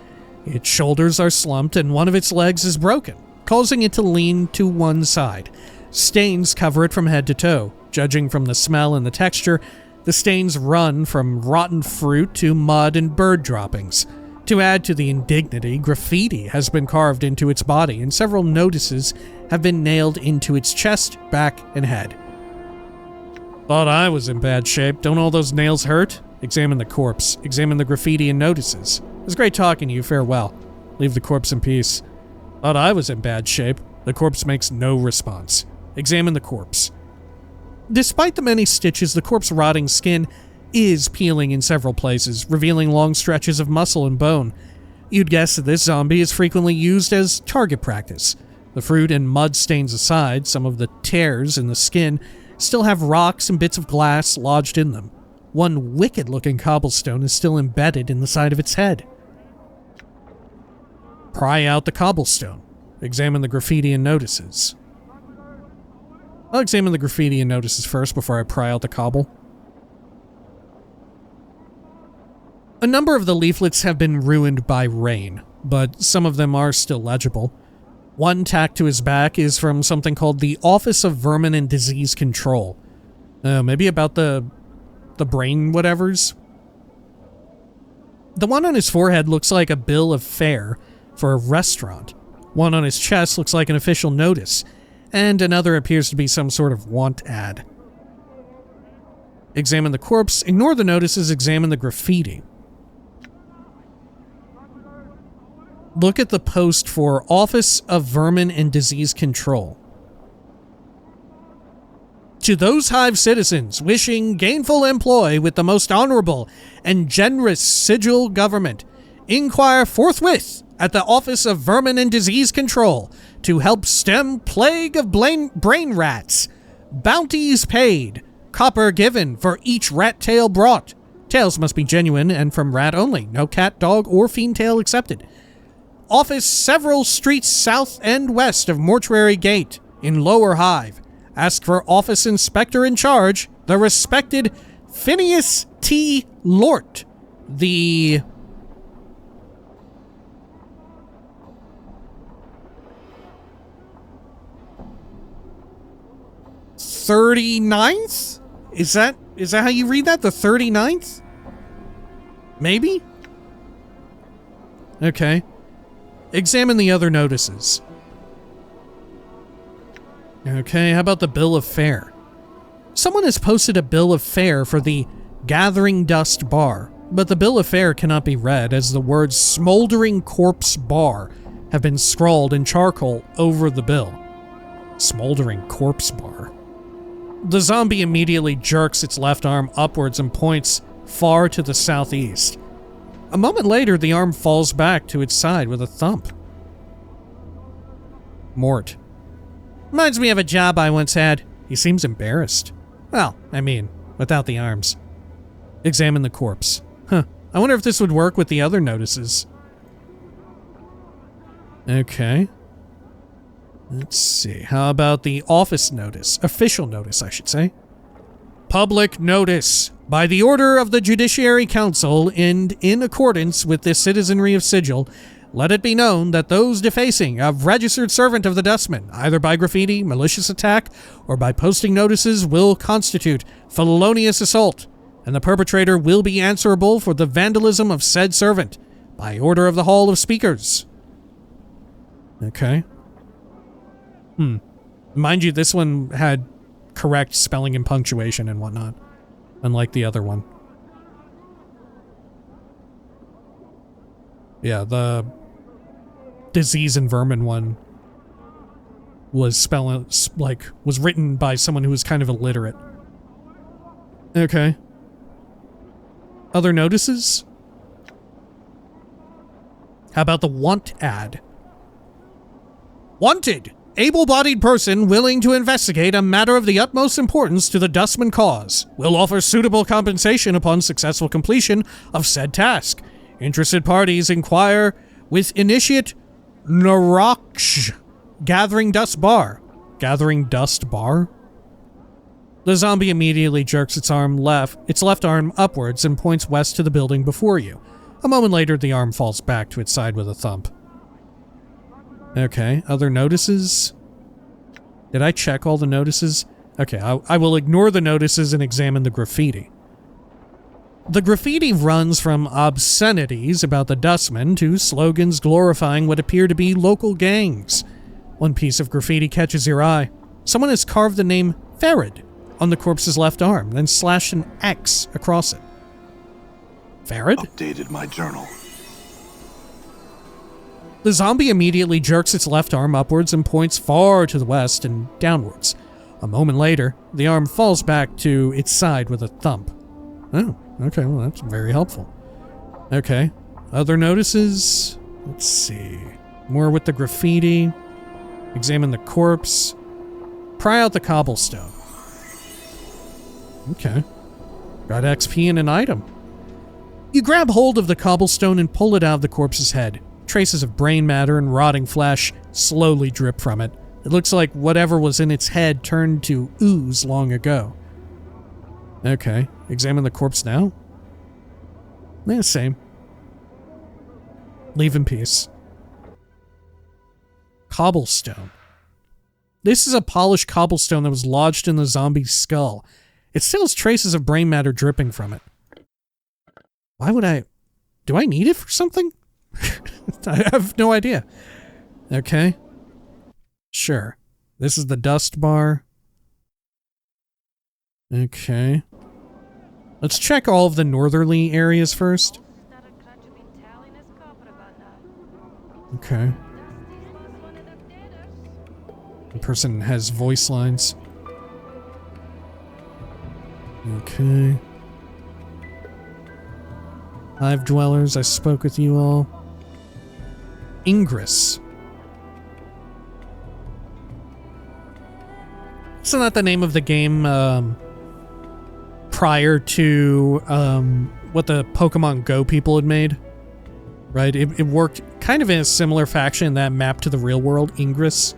Its shoulders are slumped and one of its legs is broken, causing it to lean to one side. Stains cover it from head to toe. Judging from the smell and the texture, the stains run from rotten fruit to mud and bird droppings. To add to the indignity, graffiti has been carved into its body and several notices have been nailed into its chest, back, and head. Thought I was in bad shape. Don't all those nails hurt? Examine the corpse. Examine the graffiti and notices. It was great talking to you. Farewell. Leave the corpse in peace. Thought I was in bad shape. The corpse makes no response. Examine the corpse. Despite the many stitches, the corpse's rotting skin is peeling in several places, revealing long stretches of muscle and bone. You'd guess that this zombie is frequently used as target practice. The fruit and mud stains aside, some of the tears in the skin still have rocks and bits of glass lodged in them. One wicked-looking cobblestone is still embedded in the side of its head. Pry out the cobblestone. Examine the graffiti and notices. I'll examine the graffiti and notices first before I pry out the cobble. A number of the leaflets have been ruined by rain, but some of them are still legible. One tacked to his back is from something called the Office of Vermin and Disease Control. Maybe about the brain whatevers? The one on his forehead looks like a bill of fare for a restaurant. One on his chest looks like an official notice, and another appears to be some sort of want ad. Examine the corpse, ignore the notices, examine the graffiti. Look at the post for Office of Vermin and Disease Control. To those Hive citizens wishing gainful employ with the most honorable and generous sigil government, inquire forthwith at the Office of Vermin and Disease Control to help stem plague of brain rats. Bounties paid. Copper given for each rat tail brought. Tails must be genuine and from rat only. No cat, dog, or fiend tail accepted. Office several streets south and west of Mortuary Gate in Lower Hive. Ask for office inspector in charge, the respected Phineas T. Lort, the... "39th? Is that how you read that? The 39th? Maybe? Okay. Examine the other notices. Okay, how about the bill of fare? Someone has posted a bill of fare for the Gathering Dust Bar, but the bill of fare cannot be read as the words Smoldering Corpse Bar have been scrawled in charcoal over the bill. Smoldering Corpse Bar. The zombie immediately jerks its left arm upwards and points far to the southeast. A moment later, the arm falls back to its side with a thump. Morte. Reminds me of a job I once had. He seems embarrassed. Well, I mean, without the arms. Examine the corpse. Huh. I wonder if this would work with the other notices. Okay. Let's see. How about the office notice? Official notice, I should say. Public notice. By the order of the Judiciary Council and in accordance with the Citizenry of Sigil, let it be known that those defacing a registered servant of the Dustman, either by graffiti, malicious attack, or by posting notices, will constitute felonious assault, and the perpetrator will be answerable for the vandalism of said servant, by order of the Hall of Speakers. Okay. Mind you, this one had correct spelling and punctuation and whatnot, unlike the other one. Yeah, the disease and vermin one was was written by someone who was kind of illiterate. Okay. Other notices? How about the want ad? Wanted! Able-bodied person willing to investigate a matter of the utmost importance to the Dustman cause. Will offer suitable compensation upon successful completion of said task. Interested parties inquire with Initiate Naraksh. Gathering Dust Bar. Gathering Dust Bar? The zombie immediately jerks its left arm upwards and points west to the building before you. A moment later, the arm falls back to its side with a thump. Okay, other notices? Did I check all the notices? Okay, I will ignore the notices and examine the graffiti. The graffiti runs from obscenities about the Dustmen to slogans glorifying what appear to be local gangs. One piece of graffiti catches your eye. Someone has carved the name Farid on the corpse's left arm, then slashed an X across it. Farid? Updated my journal. The zombie immediately jerks its left arm upwards and points far to the west and downwards. A moment later, the arm falls back to its side with a thump. Oh, okay, well that's very helpful. Okay, other notices? Let's see. More with the graffiti. Examine the corpse. Pry out the cobblestone. Okay. Got XP and an item. You grab hold of the cobblestone and pull it out of the corpse's head. Traces of brain matter and rotting flesh slowly drip from it. It looks like whatever was in its head turned to ooze long ago. Okay, examine the corpse now. Yeah, same. Leave in peace. Cobblestone. This is a polished cobblestone that was lodged in the zombie's skull. It still has traces of brain matter dripping from it. Why would I... Do I need it for something? I have no idea. Okay. Sure. This is the dust bar. Okay. Let's check all of the northerly areas first. Okay. The person has voice lines. Okay. Hive dwellers, I spoke with you all. Ingress. Isn't that the name of the game prior to what the Pokemon Go people had made? Right? It worked kind of in a similar fashion that map to the real world, Ingress.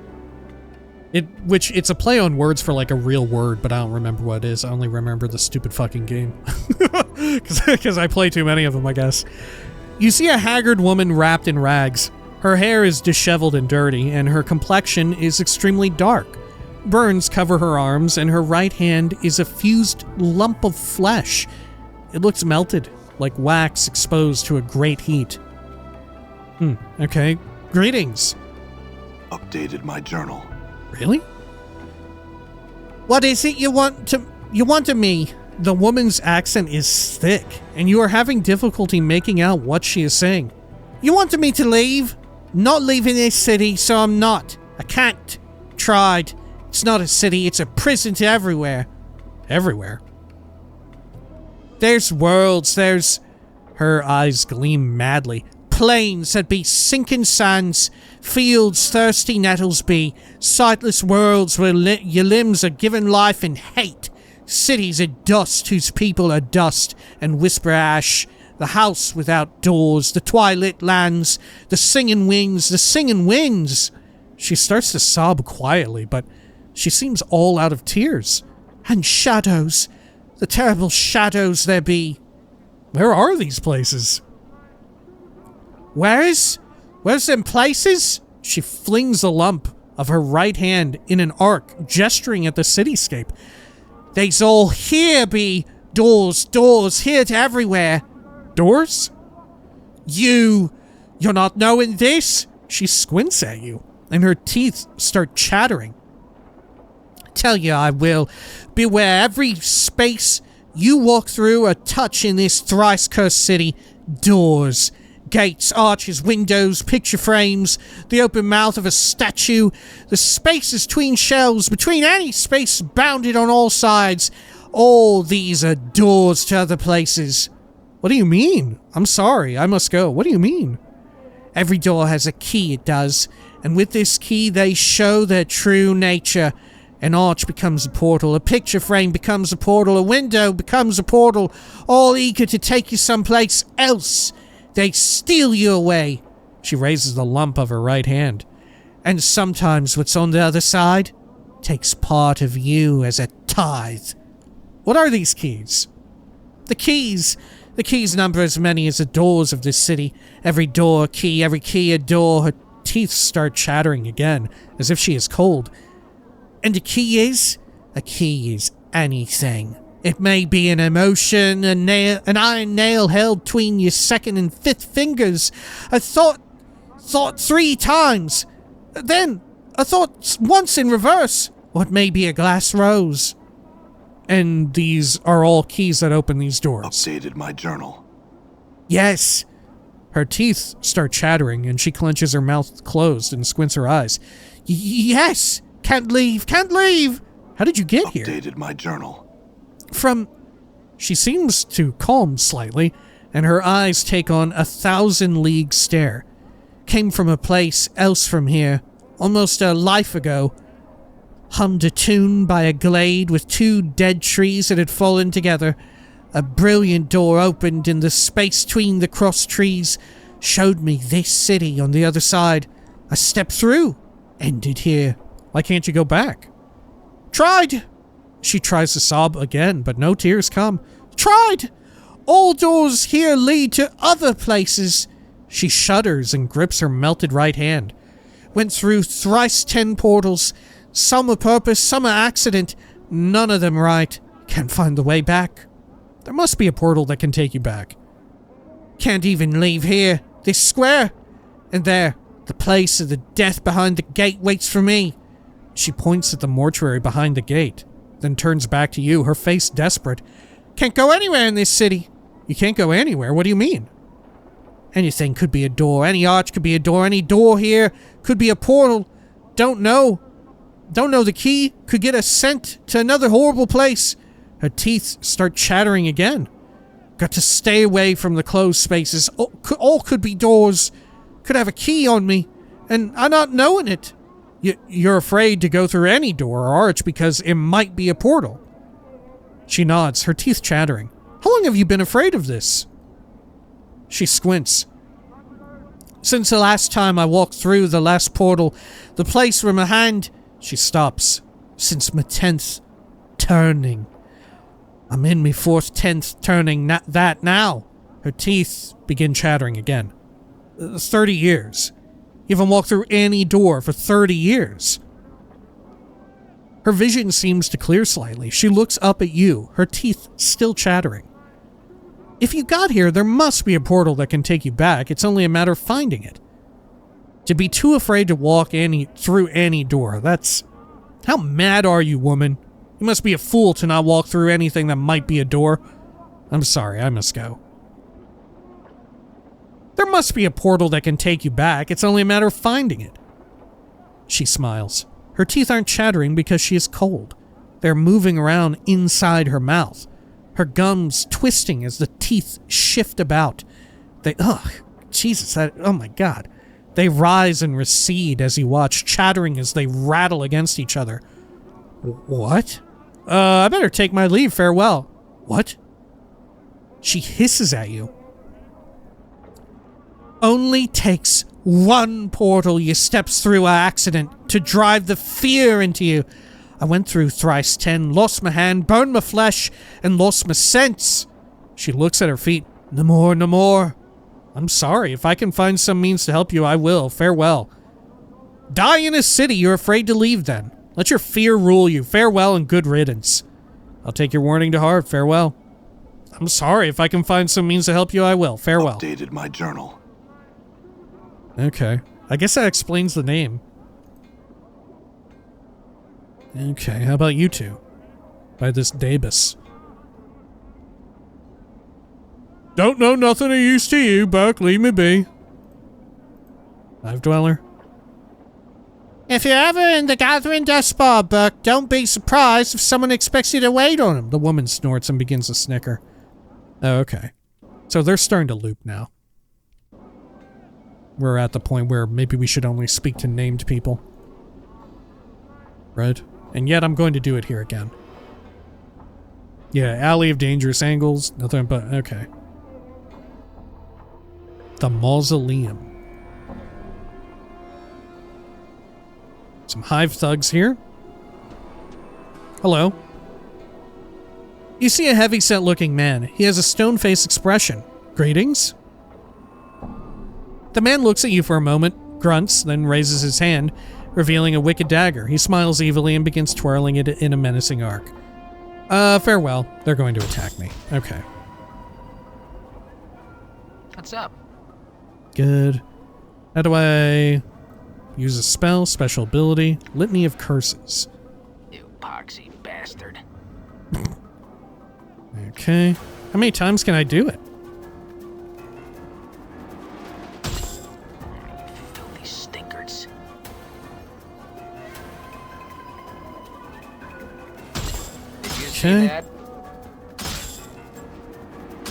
Which it's a play on words for like a real word, but I don't remember what it is. I only remember the stupid fucking game. Because I play too many of them, I guess. You see a haggard woman wrapped in rags. Her hair is disheveled and dirty, and her complexion is extremely dark. Burns cover her arms, and her right hand is a fused lump of flesh. It looks melted, like wax exposed to a great heat. Okay. Greetings. Updated my journal. Really? What is it you want of me? The woman's accent is thick, and you are having difficulty making out what she is saying. You wanted me to leave? Not leaving this city, so I'm not. I can't. Tried. It's not a city, it's a prison to everywhere. Everywhere? There's worlds, there's... Her eyes gleam madly. Plains that be sinking sands, fields thirsty nettles be, sightless worlds where your limbs are given life in hate, cities of dust whose people are dust and whisper ash, the house without doors, the twilit lands, the singing winds. She starts to sob quietly, but she seems all out of tears. And shadows, the terrible shadows there be. Where are these places? Where's them places? She flings the lump of her right hand in an arc, gesturing at the cityscape. They's all here be. Doors, here to everywhere. Doors? You're not knowing this? She squints at you, and her teeth start chattering. Tell you I will. Beware every space you walk through or touch in this thrice-cursed city. Doors. Gates, arches, windows, picture frames, the open mouth of a statue, the spaces between shelves, between any space bounded on all sides. All these are doors to other places. What do you mean? I'm sorry, I must go. What do you mean? Every door has a key, it does. And with this key, they show their true nature. An arch becomes a portal, a picture frame becomes a portal, a window becomes a portal, all eager to take you someplace else. They steal you away. She raises the lump of her right hand. And sometimes what's on the other side takes part of you as a tithe. What are these keys? The keys number as many as the doors of this city. Every door a key, every key a door. Her teeth start chattering again, as if she is cold. And a key is anything. It may be an emotion, an iron nail held between your second and fifth fingers, a thought 3 times, then a thought once in reverse, or it may be a glass rose. And these are all keys that open these doors. Updated my journal. Yes. Her teeth start chattering, and she clenches her mouth closed and squints her eyes. Yes. Can't leave. How did you get here? Updated my journal. She seems to calm slightly, and her eyes take on 1,000-league stare. Came from a place else from here, almost a life ago. Hummed a tune by a glade with 2 dead trees that had fallen together. A brilliant door opened in the space between the crossed trees, showed me this city on the other side. I stepped through, ended here. Why can't you go back? Tried. She tries to sob again, but no tears come. Tried. All doors here lead to other places. She shudders and grips her melted right hand. Went through thrice 10 portals. Some a purpose, some a accident. None of them right. Can't find the way back. There must be a portal that can take you back. Can't even leave here. This square. And there, the place of the death behind the gate waits for me. She points at the mortuary behind the gate, then turns back to you, her face desperate. Can't go anywhere in this city. You can't go anywhere? What do you mean? Anything could be a door. Any arch could be a door. Any door here could be a portal. Don't know the key. Could get us sent to another horrible place. Her teeth start chattering again. Got to stay away from the closed spaces. All could be doors. Could have a key on me, and I'm not knowing it. You're afraid to go through any door or arch because it might be a portal. She nods, her teeth chattering. How long have you been afraid of this? She squints. Since the last time I walked through the last portal, the place where my hand... She stops. Since my 10th turning. I'm in my 4th, 10th turning, not that now. Her teeth begin chattering again. 30 years. You haven't walked through any door for 30 years. Her vision seems to clear slightly. She looks up at you, her teeth still chattering. If you got here, there must be a portal that can take you back. It's only a matter of finding it. To be too afraid to walk through any door, that's... How mad are you, woman? You must be a fool to not walk through anything that might be a door. I'm sorry, I must go. There must be a portal that can take you back. It's only a matter of finding it. She smiles. Her teeth aren't chattering because she is cold. They're moving around inside her mouth. Her gums twisting as the teeth shift about. Oh my God. They rise and recede as you watch, chattering as they rattle against each other. What? I better take my leave. Farewell. What? She hisses at you. Only takes one portal you steps through by accident to drive the fear into you. I went through thrice 10, lost my hand, burned my flesh, and lost my sense. She looks at her feet. No more, no more. I'm sorry. If I can find some means to help you, I will. Farewell. Die in a city you're afraid to leave then. Let your fear rule you. Farewell and good riddance. I'll take your warning to heart. Farewell. I'm sorry. If I can find some means to help you, I will. Farewell. Updated my journal. Okay. I guess that explains the name. Okay, how about you two? By this Dabus. Don't know nothing of use to you, Buck. Leave me be. Hive Dweller. If you're ever in the Gathering Dust Bar, Buck, don't be surprised if someone expects you to wait on him. The woman snorts and begins to snicker. Oh, okay. So they're starting to loop now. We're at the point where maybe we should only speak to named people. Right? And yet I'm going to do it here again. Yeah, alley of dangerous angles. Nothing but... Okay. The mausoleum. Some Hive thugs here. Hello. You see a heavy-set looking man. He has a stone-faced expression. Greetings? The man looks at you for a moment, grunts, then raises his hand, revealing a wicked dagger. He smiles evilly and begins twirling it in a menacing arc. Farewell. They're going to attack me. Okay. What's up? Good. How do I use a spell, special ability, litany of curses? You poxy bastard. Okay. How many times can I do it? Filthy stinkards. Did you see Okay. that?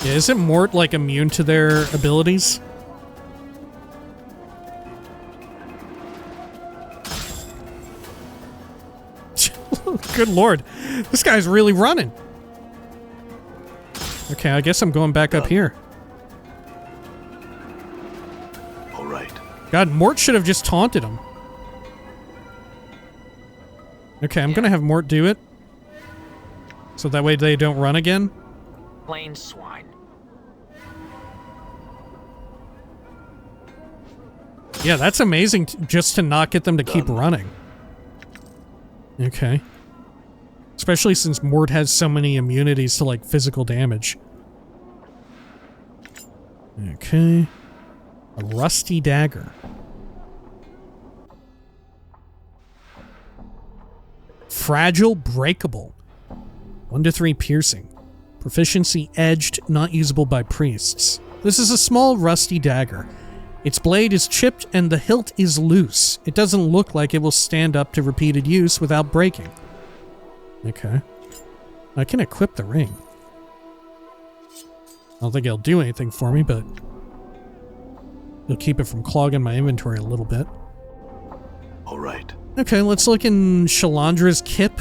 Yeah, isn't Morte, like, immune to their abilities? Good lord. This guy's really running. Okay, I guess I'm going back up here. All right. God, Morte should have just taunted him. Okay, I'm gonna have Morte do it. So that way they don't run again. Plain swine. Yeah, that's amazing just to not get them to keep running. Okay. Especially since Morte has so many immunities to, like, physical damage. Okay. A rusty dagger. Fragile, breakable. 1 to 3 piercing. Proficiency edged, not usable by priests. This is a small, rusty dagger. Its blade is chipped and the hilt is loose. It doesn't look like it will stand up to repeated use without breaking. Okay. I can equip the ring. I don't think it'll do anything for me, but it'll keep it from clogging my inventory a little bit. All right. Okay, let's look in Shalandra's kip.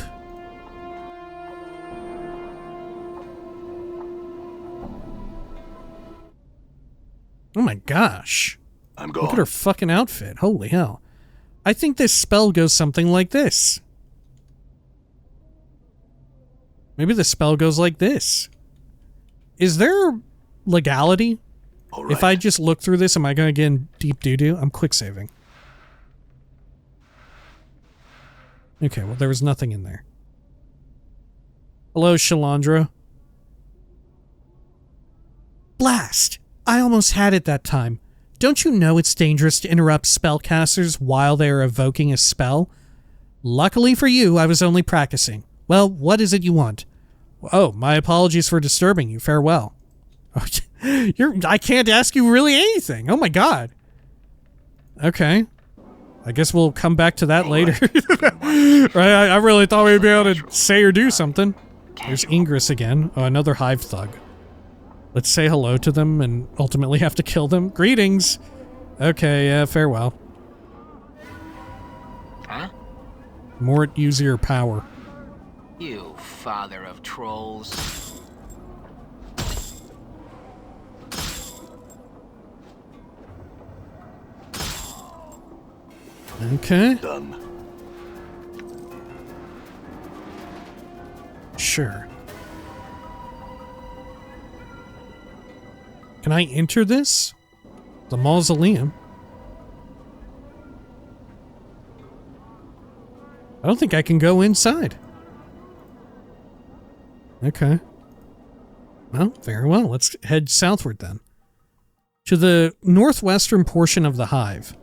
Oh my gosh. I'm going. Look at her fucking outfit. Holy hell. I think this spell goes something like this. Maybe the spell goes like this. Is there legality? All right. If I just look through this, am I going to get in deep doo-doo? I'm quick saving. Okay, well, there was nothing in there. Hello, Shalandra. Blast! I almost had it that time. Don't you know it's dangerous to interrupt spellcasters while they are evoking a spell? Luckily for you, I was only practicing. Well, what is it you want? Oh, my apologies for disturbing you. Farewell. I can't ask you really anything. Oh my god. Okay. I guess we'll come back to that later. Right, I really thought we'd be able to say or do something. There's Ingress again. Oh, another Hive thug. Let's say hello to them and ultimately have to kill them. Greetings. Okay, farewell. Huh? Morte, use your power. You father of trolls. Okay. Done. Sure. Can I enter this? The mausoleum? I don't think I can go inside. Okay. Well, very well. Let's head southward then. To the northwestern portion of the Hive.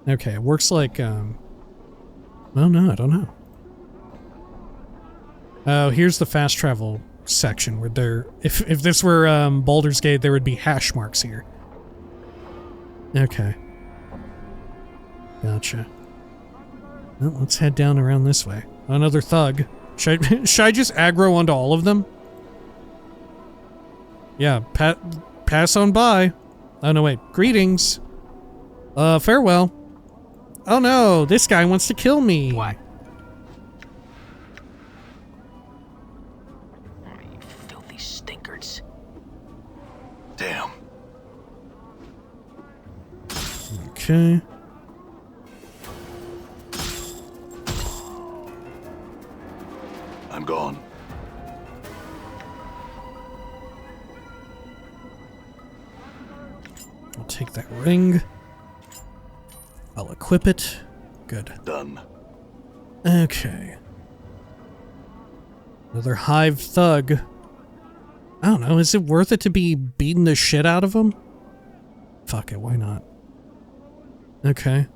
Okay, it works like, well, no, I don't know. Oh, here's the fast travel section where there, if this were Baldur's Gate, there would be hash marks here. Okay. Gotcha. Well, let's head down around this way. Another thug. Should I just aggro onto all of them? Yeah, pass on by. Oh, no, wait. Greetings. Farewell. Oh, no. This guy wants to kill me. What? You filthy stinkards. Damn. Okay. I'm gone. I'll take that ring. I'll equip it. Good. Done. Okay. Another Hive thug. I don't know, is it worth it to be beating the shit out of him? Fuck it, why not? Okay.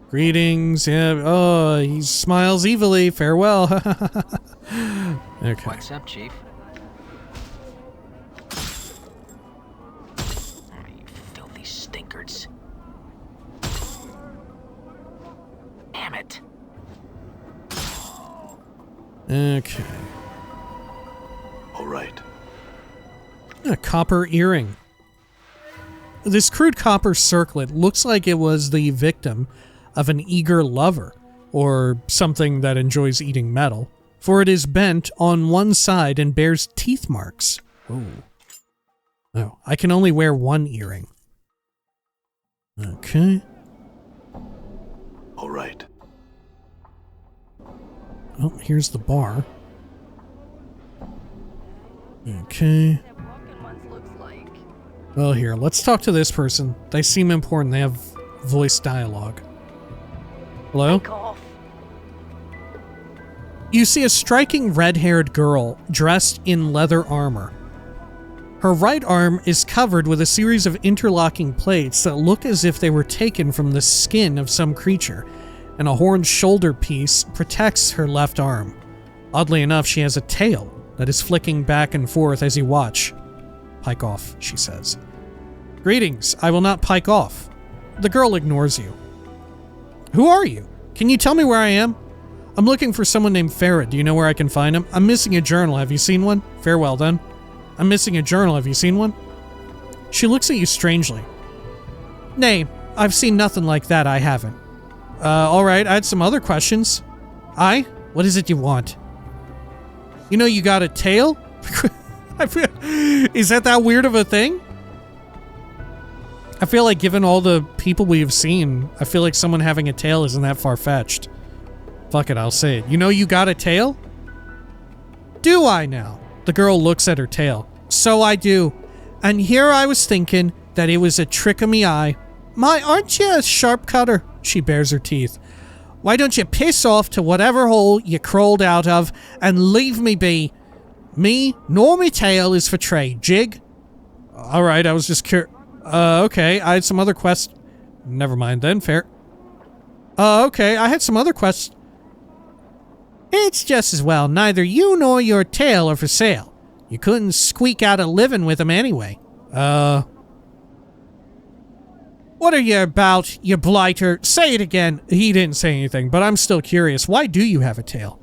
Greetings, yeah, oh, he smiles evilly, farewell. Okay. What's up, Chief? You filthy stinkards. Damn it. Okay. All right. A copper earring. This crude copper circlet looks like it was the victim of an eager lover, or something that enjoys eating metal, for it is bent on one side and bears teeth marks. Ooh. Oh, I can only wear one earring. Okay. All right. Oh, here's the bar. Okay. Well, here, let's talk to this person. They seem important. They have voice dialogue. Hello? You see a striking red-haired girl dressed in leather armor. Her right arm is covered with a series of interlocking plates that look as if they were taken from the skin of some creature, and a horned shoulder piece protects her left arm. Oddly enough, she has a tail that is flicking back and forth as you watch. Pike off, she says. Greetings, I will not pike off. The girl ignores you. Who are you? Can you tell me where I am? I'm looking for someone named Farrah. Do you know where I can find him? I'm missing a journal. Have you seen one? Farewell, then. I'm missing a journal. Have you seen one? She looks at you strangely. Nay, I've seen nothing like that. I haven't. Alright, I had some other questions. Aye? What is it you want? You know you got a tail? Is that weird of a thing? I feel like given all the people we've seen, I feel like someone having a tail isn't that far-fetched. Fuck it, I'll say it. You know you got a tail? Do I now? The girl looks at her tail. So I do. And here I was thinking that it was a trick of me eye. My, aren't you a sharp cutter? She bares her teeth. Why don't you piss off to whatever hole you crawled out of and leave me be? Me, nor me tail is for trade, jig? Alright, I was just okay, I had some other quests. Never mind then, fair. Okay, I had some other quests. It's just as well, neither you nor your tail are for sale. You couldn't squeak out a living with them anyway. What are you about, you blighter? Say it again. He didn't say anything, but I'm still curious. Why do you have a tail?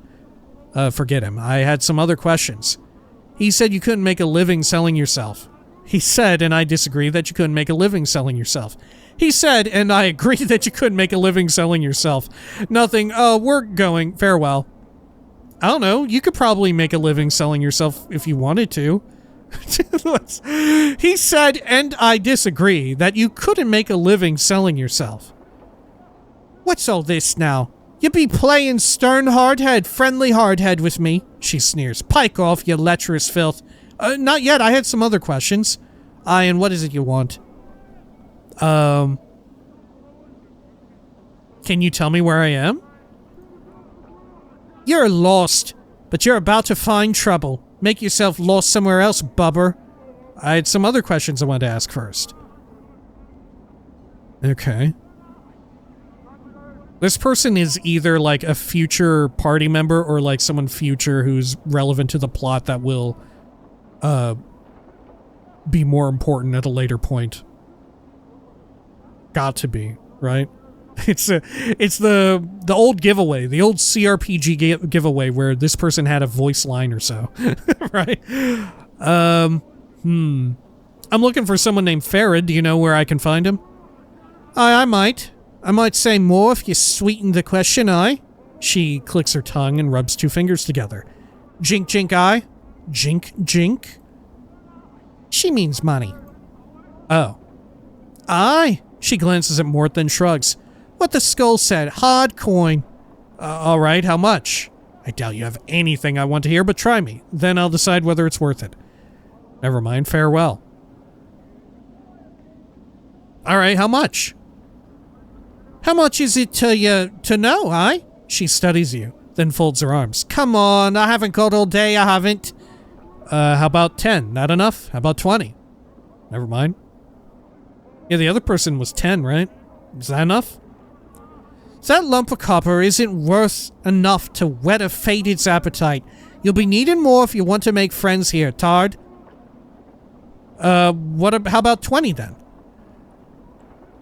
Forget him. I had some other questions. He said you couldn't make a living selling yourself. He said, and I disagree, that you couldn't make a living selling yourself. He said, and I agree that you couldn't make a living selling yourself. Nothing. We're going. Farewell. I don't know. You could probably make a living selling yourself if you wanted to. He said, and I disagree, that you couldn't make a living selling yourself. What's all this now? You be playing stern hardhead, friendly hardhead with me? She sneers. Pike off, you lecherous filth. Not yet. I had some other questions. Aye, and what is it you want? Can you tell me where I am? You're lost, but you're about to find trouble. Make yourself lost somewhere else, bubber. I had some other questions I wanted to ask first. Okay. This person is either like a future party member or like someone future who's relevant to the plot that will be more important at a later point. Got to be, right? It's the old giveaway, the old CRPG giveaway where this person had a voice line or so, right? I'm looking for someone named Farad. Do you know where I can find him? I might. I might say more if you sweeten the question, aye? She clicks her tongue and rubs two fingers together. Jink, jink, aye? Jink, jink? She means money. Oh. Aye. She glances at Morte, then shrugs. What the skull said. Hard coin. Alright, how much? I doubt you have anything I want to hear, but try me. Then I'll decide whether it's worth it. Never mind, farewell. Alright, how much? How much is it to know, aye? She studies you, then folds her arms. Come on, I haven't got all day, I haven't. How about 10? Not enough? How about 20? Never mind. Yeah, the other person was 10, right? Is that enough? That lump of copper isn't worth enough to whet a faded's appetite. You'll be needing more if you want to make friends here, Tard. How about 20 then?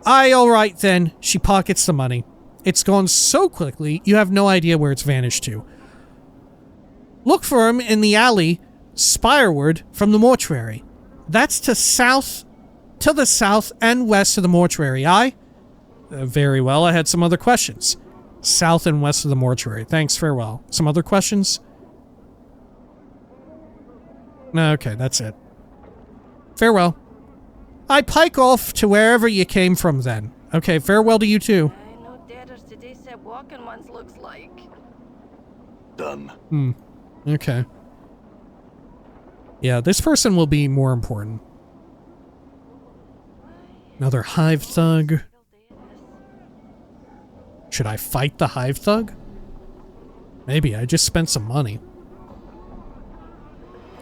Aye, alright then. She pockets the money. It's gone so quickly, you have no idea where it's vanished to. Look for him in the alley, spireward from the mortuary. That's to the south and west of the mortuary, aye? Very well, I had some other questions. South and west of the mortuary. Thanks, farewell. Some other questions? No, okay, that's it. Farewell. I pike off to wherever you came from then. Okay, farewell to you too. I know dadders today said walking ones looks like. Done. Okay. Yeah, this person will be more important. Another Hive thug. Should I fight the Hive thug? Maybe, I just spent some money.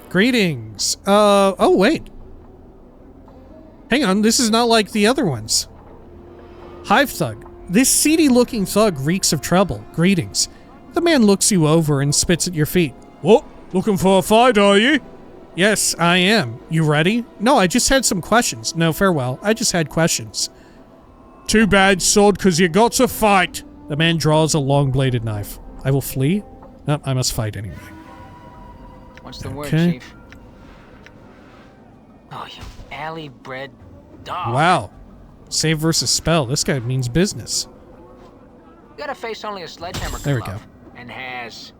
Greetings. Oh wait. Hang on, this is not like the other ones. Hive thug. This seedy-looking thug reeks of trouble. Greetings. The man looks you over and spits at your feet. What? Looking for a fight, are you? Yes, I am. You ready? No, I just had some questions. No, farewell. I just had questions. Too bad, sword, 'cause you got to fight. The man draws a long-bladed knife. I will flee? No, I must fight anyway. What's the word, Chief? Oh, you alley-bred dog. Wow. Save versus spell. This guy means business. You got a face only a sledgehammer There we could go. love, and has.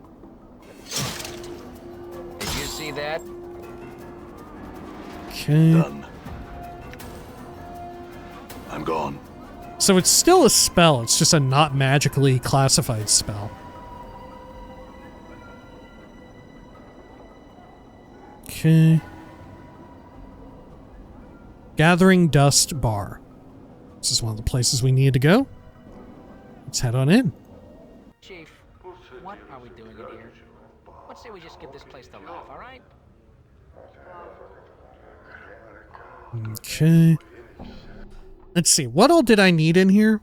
Did you see that? Okay. Done. I'm gone. So it's still a spell. It's just a not magically classified spell. Okay. Gathering Dust Bar. This is one of the places we need to go. Let's head on in. Chief, what are we doing in here? Let's say we just give this place the laugh, all right? Okay. Let's see. What all did I need in here?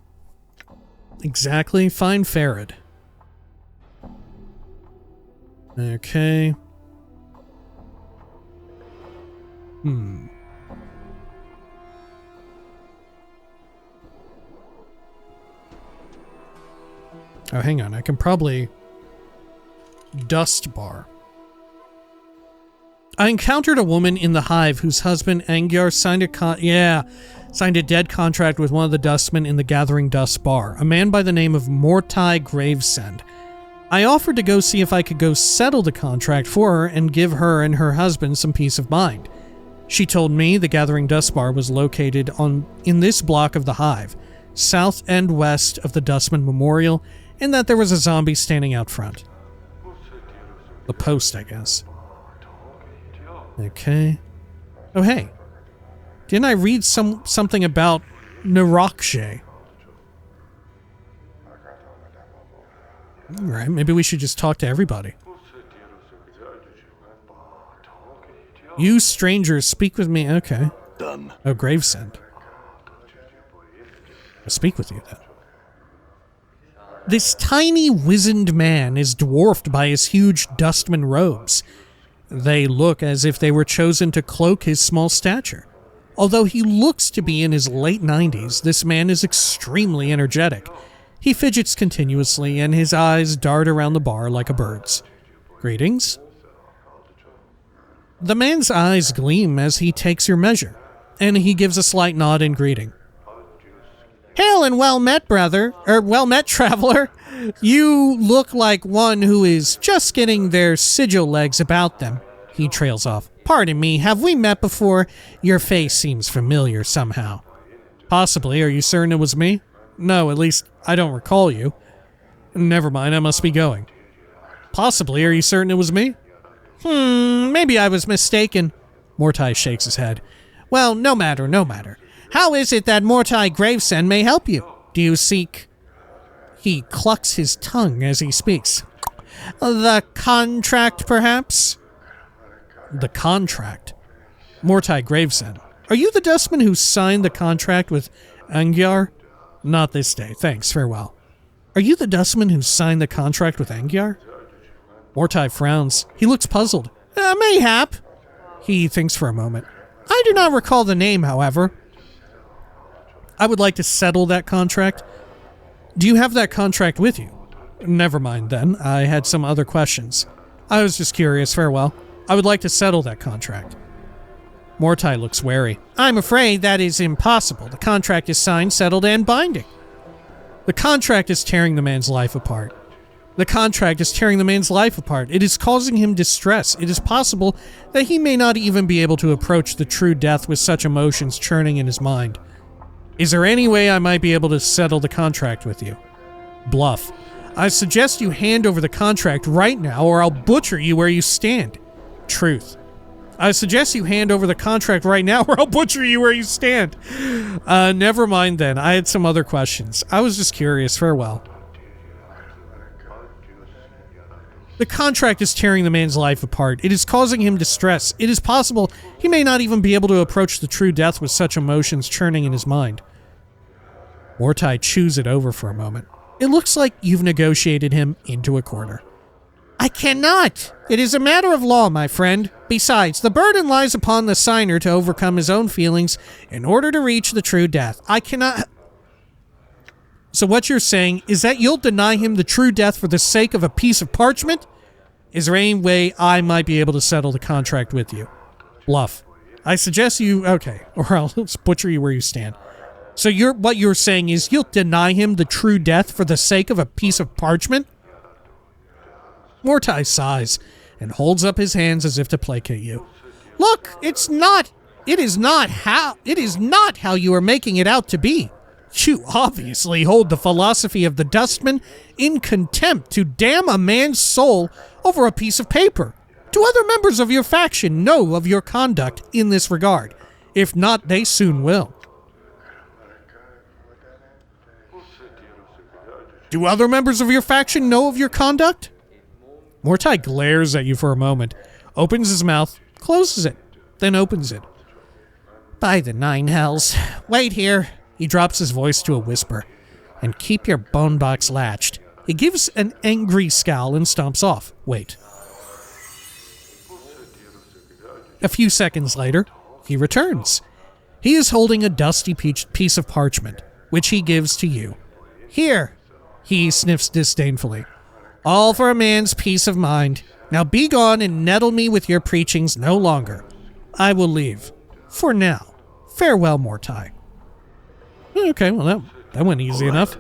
Exactly. Find Farad. Okay. Oh, hang on. I can probably... Dust Bar. I encountered a woman in the Hive whose husband, Angyar, signed a dead contract with one of the dustmen in the Gathering Dust Bar, a man by the name of Morte Gravesend. I offered to go see if I could go settle the contract for her and give her and her husband some peace of mind. She told me the Gathering Dust Bar was located in this block of the Hive, south and west of the Dustman Memorial, and that there was a zombie standing out front. The post, I guess. Okay. Oh, hey. Didn't I read something about Narakshe? Alright, maybe we should just talk to everybody. You strangers, speak with me. Okay. Done. Oh, Gravesend. I'll speak with you then. This tiny, wizened man is dwarfed by his huge dustman robes. They look as if they were chosen to cloak his small stature. Although he looks to be in his late 90s, this man is extremely energetic. He fidgets continuously, and his eyes dart around the bar like a bird's. Greetings. The man's eyes gleam as he takes your measure, and he gives a slight nod in greeting. Hail and well met, brother, or well met, traveler. You look like one who is just getting their sigil legs about them. He trails off. Pardon me, have we met before? Your face seems familiar somehow. Possibly. Are you certain it was me? No, at least I don't recall you. Never mind, I must be going. Possibly. Are you certain it was me? Maybe I was mistaken. Morte shakes his head. Well, no matter, no matter. How is it that Morte Gravesend may help you? Do you seek... He clucks his tongue as he speaks. The contract, perhaps? The contract? Morte Gravesend. Are you the dustman who signed the contract with Angyar? Not this day, thanks, farewell. Are you the dustman who signed the contract with Angyar? Morte frowns. He looks puzzled. Mayhap. He thinks for a moment. I do not recall the name, however. I would like to settle that contract. Do you have that contract with you? Never mind then. I had some other questions. I was just curious. Farewell. I would like to settle that contract. Morte looks wary. I'm afraid that is impossible. The contract is signed, settled, and binding. The contract is tearing the man's life apart. The contract is tearing the man's life apart. It is causing him distress. It is possible that he may not even be able to approach the true death with such emotions churning in his mind. Is there any way I might be able to settle the contract with you? Bluff. I suggest you hand over the contract right now or I'll butcher you where you stand. Truth. I suggest you hand over the contract right now or I'll butcher you where you stand. Never mind then. I had some other questions. I was just curious. Farewell. The contract is tearing the man's life apart. It is causing him distress. It is possible he may not even be able to approach the true death with such emotions churning in his mind. Morte chews it over for a moment. It looks like you've negotiated him into a corner. I cannot. It is a matter of law, my friend. Besides, the burden lies upon the signer to overcome his own feelings in order to reach the true death. I cannot... So what you're saying is that you'll deny him the true death for the sake of a piece of parchment? Is there any way I might be able to settle the contract with you? Bluff. I suggest you... Okay, or I'll just butcher you where you stand. So what you're saying is you'll deny him the true death for the sake of a piece of parchment? Morte sighs and holds up his hands as if to placate you. Look, it is not how you are making it out to be. You obviously hold the philosophy of the dustman in contempt to damn a man's soul over a piece of paper. Do other members of your faction know of your conduct in this regard? If not, they soon will. Do other members of your faction know of your conduct? Morte glares at you for a moment, opens his mouth, closes it, then opens it. By the nine hells. Wait here. He drops his voice to a whisper. And keep your bone box latched. He gives an angry scowl and stomps off. Wait. A few seconds later, he returns. He is holding a dusty piece of parchment, which he gives to you. Here, he sniffs disdainfully. All for a man's peace of mind. Now be gone and nettle me with your preachings no longer. I will leave. For now. Farewell, Morte. Okay, well, that went easy enough.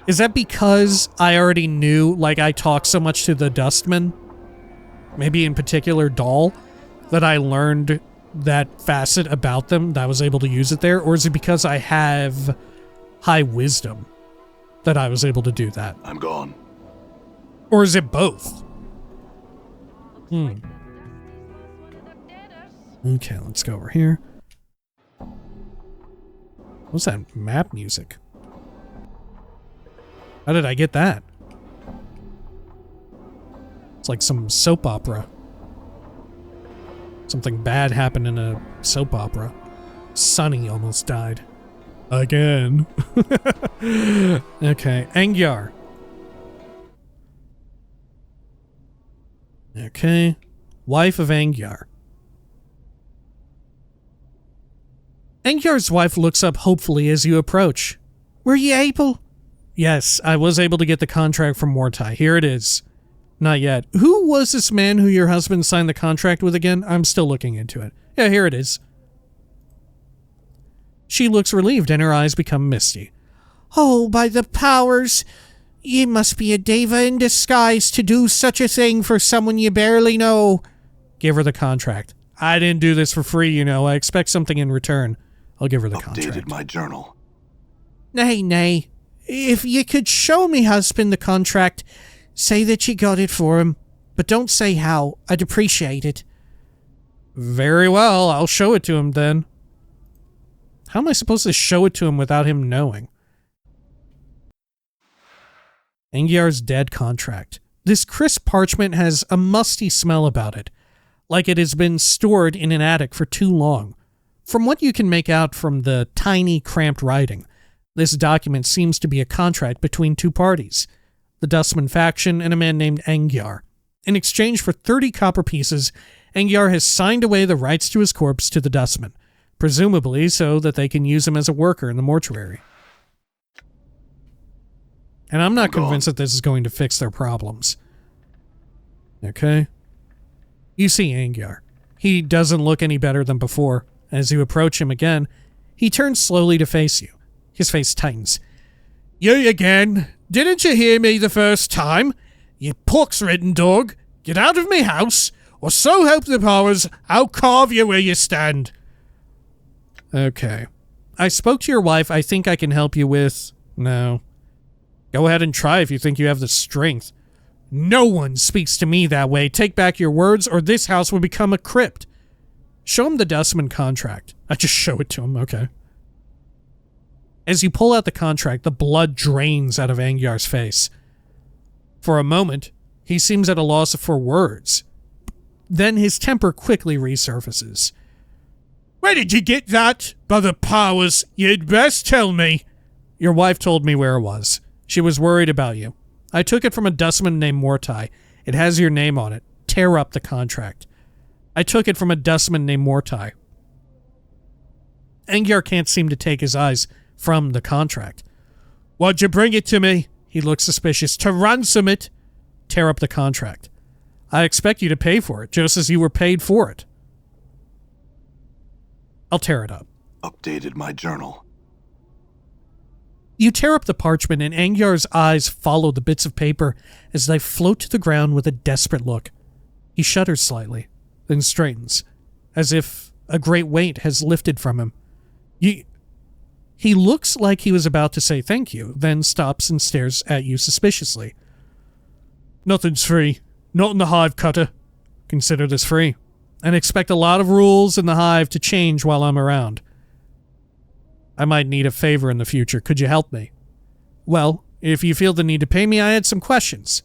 Is that because I already knew, like, I talked so much to the dustman? Maybe in particular Doll? That I learned that facet about them, that I was able to use it there? Or is it because I have high wisdom that I was able to do that? I'm gone. Or is it both? Okay, let's go over here. What's that map music? How did I get that? It's like some soap opera. Something bad happened in a soap opera. Sonny almost died. Again. Okay, Angyar. Okay. Wife of Angyar. Angyar's wife looks up hopefully as you approach. Were you able? Yes, I was able to get the contract from Morte. Here it is. Not yet. Who was this man who your husband signed the contract with again? I'm still looking into it. Yeah, here it is. She looks relieved and her eyes become misty. Oh, by the powers. You must be a diva in disguise to do such a thing for someone you barely know. Give her the contract. I didn't do this for free, you know. I expect something in return. I'll give her the contract. Updated my journal. Nay. If you could show me husband the contract, say that you got it for him. But don't say how. I'd appreciate it. Very well. I'll show it to him then. How am I supposed to show it to him without him knowing? Angyar's dead contract. This crisp parchment has a musty smell about it, like it has been stored in an attic for too long. From what you can make out from the tiny, cramped writing, this document seems to be a contract between two parties, the Dustman faction and a man named Angyar. In exchange for 30 copper pieces, Angyar has signed away the rights to his corpse to the Dustman, presumably so that they can use him as a worker in the mortuary. And I'm not convinced that this is going to fix their problems. Okay. You see Angyar. He doesn't look any better than before. As you approach him again, he turns slowly to face you. His face tightens. You again? Didn't you hear me the first time? You pox-ridden dog. Get out of me house, or so help the powers, I'll carve you where you stand. Okay. I spoke to your wife. I think I can help you with... No. Go ahead and try if you think you have the strength. No one speaks to me that way. Take back your words or this house will become a crypt. Show him the Dustman contract. I just show it to him, okay. As you pull out the contract, the blood drains out of Angyar's face. For a moment, he seems at a loss for words. Then his temper quickly resurfaces. Where did you get that? By the powers, you'd best tell me. Your wife told me where it was. She was worried about you. I took it from a dustman named Morte. It has your name on it. Tear up the contract. I took it from a dustman named Morte. Angyar can't seem to take his eyes from the contract. Why'd you bring it to me? He looks suspicious. To ransom it. Tear up the contract. I expect you to pay for it, just as you were paid for it. I'll tear it up. Updated my journal. You tear up the parchment and Angyar's eyes follow the bits of paper as they float to the ground with a desperate look. He shudders slightly, then straightens, as if a great weight has lifted from him. He looks like he was about to say thank you, then stops and stares at you suspiciously. Nothing's free. Not in the Hive, Cutter. Consider this free, and expect a lot of rules in the Hive to change while I'm around. I might need a favor in the future. Could you help me? Well, if you feel the need to pay me, I had some questions.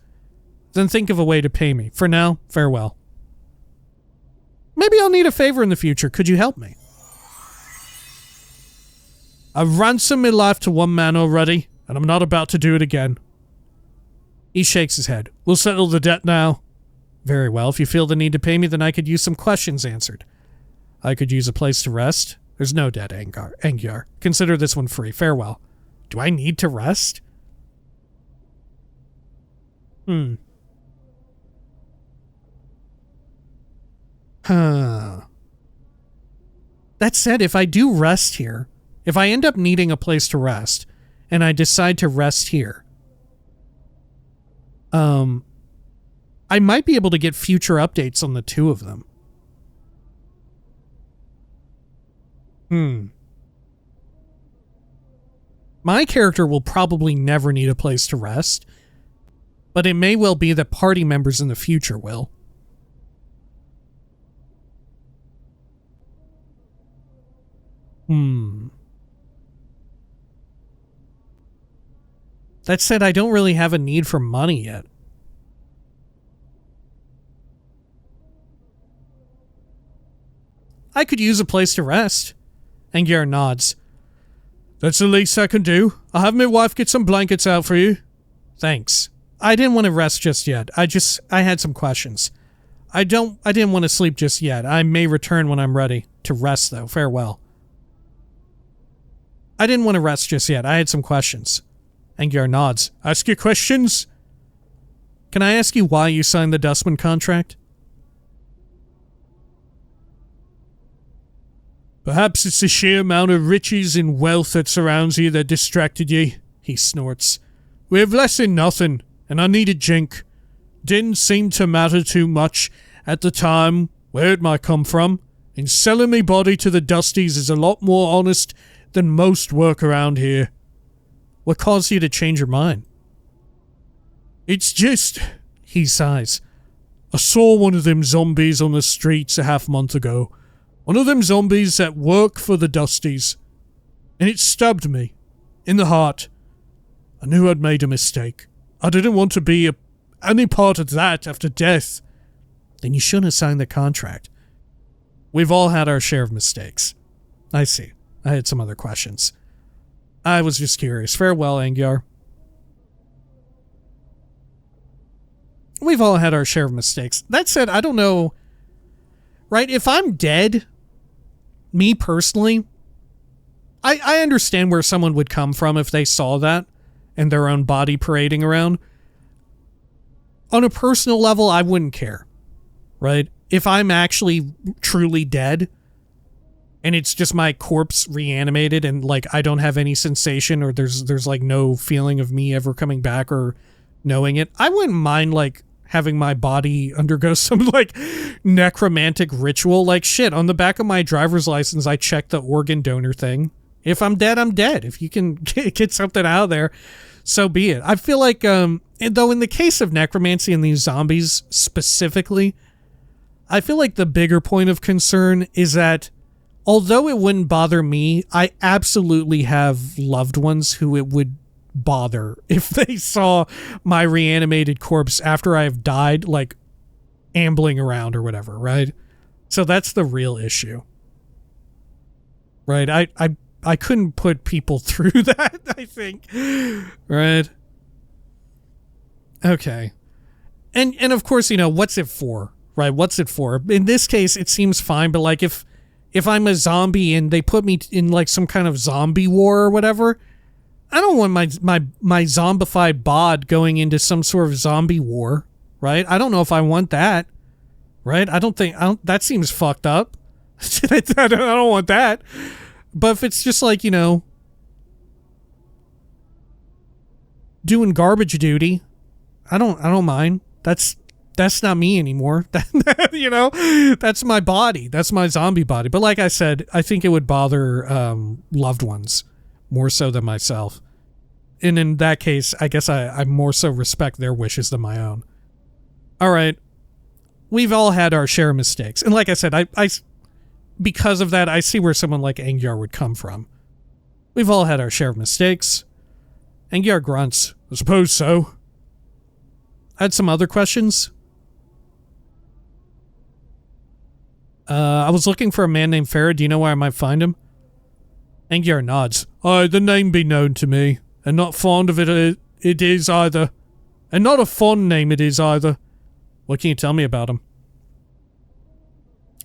Then think of a way to pay me. For now, farewell. Maybe I'll need a favor in the future. Could you help me? I've ransomed my life to one man already, and I'm not about to do it again. He shakes his head. We'll settle the debt now. Very well. If you feel the need to pay me, then I could use some questions answered. I could use a place to rest. There's no debt, Angyar. Consider this one free. Farewell. Do I need to rest? That said, if I do rest here, if I end up needing a place to rest, and I decide to rest here, I might be able to get future updates on the two of them. My character will probably never need a place to rest, but it may well be that party members in the future will. That said, I don't really have a need for money yet. I could use a place to rest. Angyar nods. That's the least I can do. I'll have my wife get some blankets out for you. Thanks. I didn't want to rest just yet. I had some questions. I didn't want to sleep just yet. I may return when I'm ready. To rest, though. Farewell. I didn't want to rest just yet. I had some questions. Angyar nods. Ask your questions? Can I ask you why you signed the Dustman contract? Perhaps it's the sheer amount of riches and wealth that surrounds you that distracted ye, he snorts. We have less than nothing, and I needed jink. Didn't seem to matter too much at the time where it might come from, and selling me body to the Dusties is a lot more honest than most work around here. What caused you to change your mind? It's just, He sighs. I saw one of them zombies on the streets a half-month ago. One of them zombies that work for the Dusties. And it stabbed me. In the heart. I knew I'd made a mistake. I didn't want to be any part of that after death. Then you shouldn't have signed the contract. We've all had our share of mistakes. I see. I had some other questions. I was just curious. Farewell, Angyar. We've all had our share of mistakes. That said, I don't know... Right? If I'm dead, me personally, I understand where someone would come from if they saw that and their own body parading around. On a personal level, I wouldn't care. Right? If I'm actually truly dead and it's just my corpse reanimated and like I don't have any sensation or there's like no feeling of me ever coming back or knowing it, I wouldn't mind like having my body undergo some like necromantic ritual. Like shit, on the back of my driver's license I checked the organ donor thing. If I'm dead, I'm dead. If you can get something out of there, so be it. I feel like and though in the case of necromancy and these zombies specifically, I feel like the bigger point of concern is that although it wouldn't bother me, I absolutely have loved ones who it would bother if they saw my reanimated corpse after I've died, like ambling around or whatever, right? So that's the real issue. Right? I couldn't put people through that, I think. Right? Okay. And of course, you know, what's it for? Right? What's it for? In this case, it seems fine, but like if I'm a zombie and they put me in like some kind of zombie war or whatever, I don't want my zombified bod going into some sort of zombie war, right? I don't know if I want that, right? That seems fucked up. I don't want that. But if it's just like, you know, doing garbage duty, I don't mind. That's not me anymore. You know, that's my body. That's my zombie body. But like I said, I think it would bother loved ones more so than myself. And in that case, I guess I more so respect their wishes than my own. All right. We've all had our share of mistakes. And like I said, I because of that, I see where someone like Angyar would come from. We've all had our share of mistakes. Angyar grunts. I suppose so. I had some other questions. I was looking for a man named Farah. Do you know where I might find him? Angyar nods. Aye, the name be known to me, and not fond of it is either. And not a fond name it is either. What can you tell me about him?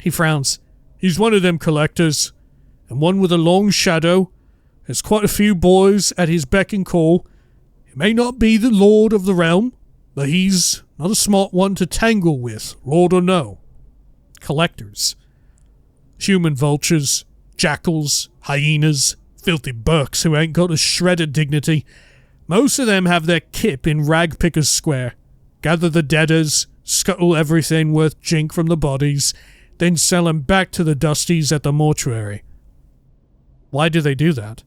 He frowns. He's one of them collectors, and one with a long shadow. Has quite a few boys at his beck and call. He may not be the lord of the realm, but he's not a smart one to tangle with, lord or no. Collectors. Human vultures, jackals, hyenas, filthy burks who ain't got a shred of dignity. Most of them have their kip in Ragpicker's Square. Gather the deaders, scuttle everything worth jink from the bodies, then sell them back to the Dusties at the mortuary. Why do they do that?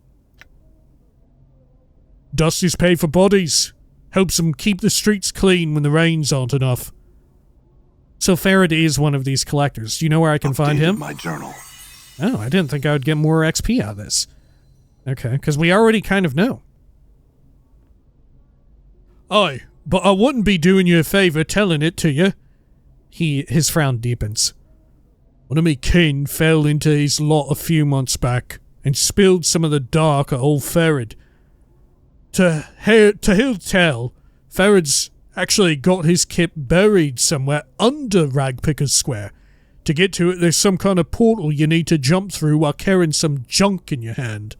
Dusties pay for bodies. Helps them keep the streets clean when the rains aren't enough. So Faraday is one of these collectors. Do you know where I can find him? My journal. Oh, I didn't think I would get more XP out of this. Okay, because we already kind of know. Aye, but I wouldn't be doing you a favour telling it to you. His frown deepens. One of me kin fell into his lot a few months back and spilled some of the dark at old Farad. To he'll tell, Farad's actually got his kip buried somewhere under Ragpicker's Square. To get to it, there's some kind of portal you need to jump through while carrying some junk in your hand.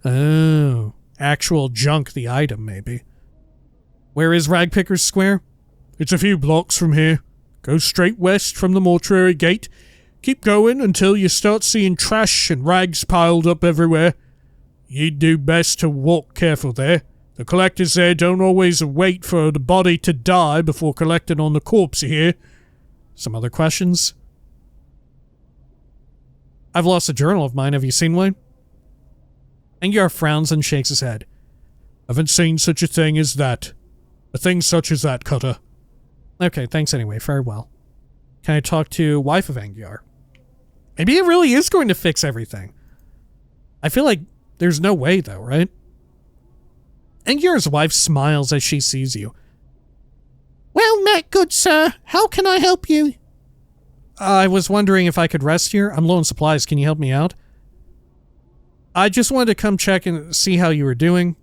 Oh, actual junk, the item, maybe. Where is Ragpicker's Square? It's a few blocks from here. Go straight west from the mortuary gate. Keep going until you start seeing trash and rags piled up everywhere. You'd do best to walk careful there. The collectors there don't always wait for the body to die before collecting on the corpse, you hear? Some other questions? I've lost a journal of mine. Have you seen one? Angyar frowns and shakes his head. Haven't seen such a thing as that. A thing such as that, Cutter. Okay, thanks anyway. Farewell. Can I talk to wife of Angyar? Maybe it really is going to fix everything. I feel like there's no way, though, right? Angyar's wife smiles as she sees you. Well met, good sir. How can I help you? I was wondering if I could rest here. I'm low on supplies. Can you help me out? I just wanted to come check and see how you were doing.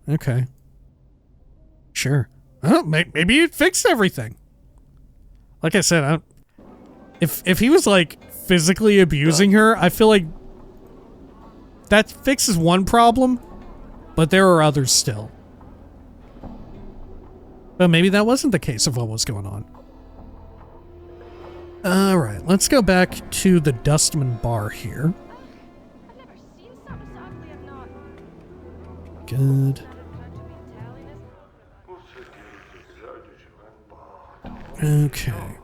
Okay. Sure. Oh, maybe it fixed everything. Like I said, if he was, like, physically abusing her, I feel like that fixes one problem, but there are others still. But maybe that wasn't the case of what was going on. Alright, let's go back to the Dustman bar here. I've never seen something so ugly I've not. Good. Okay.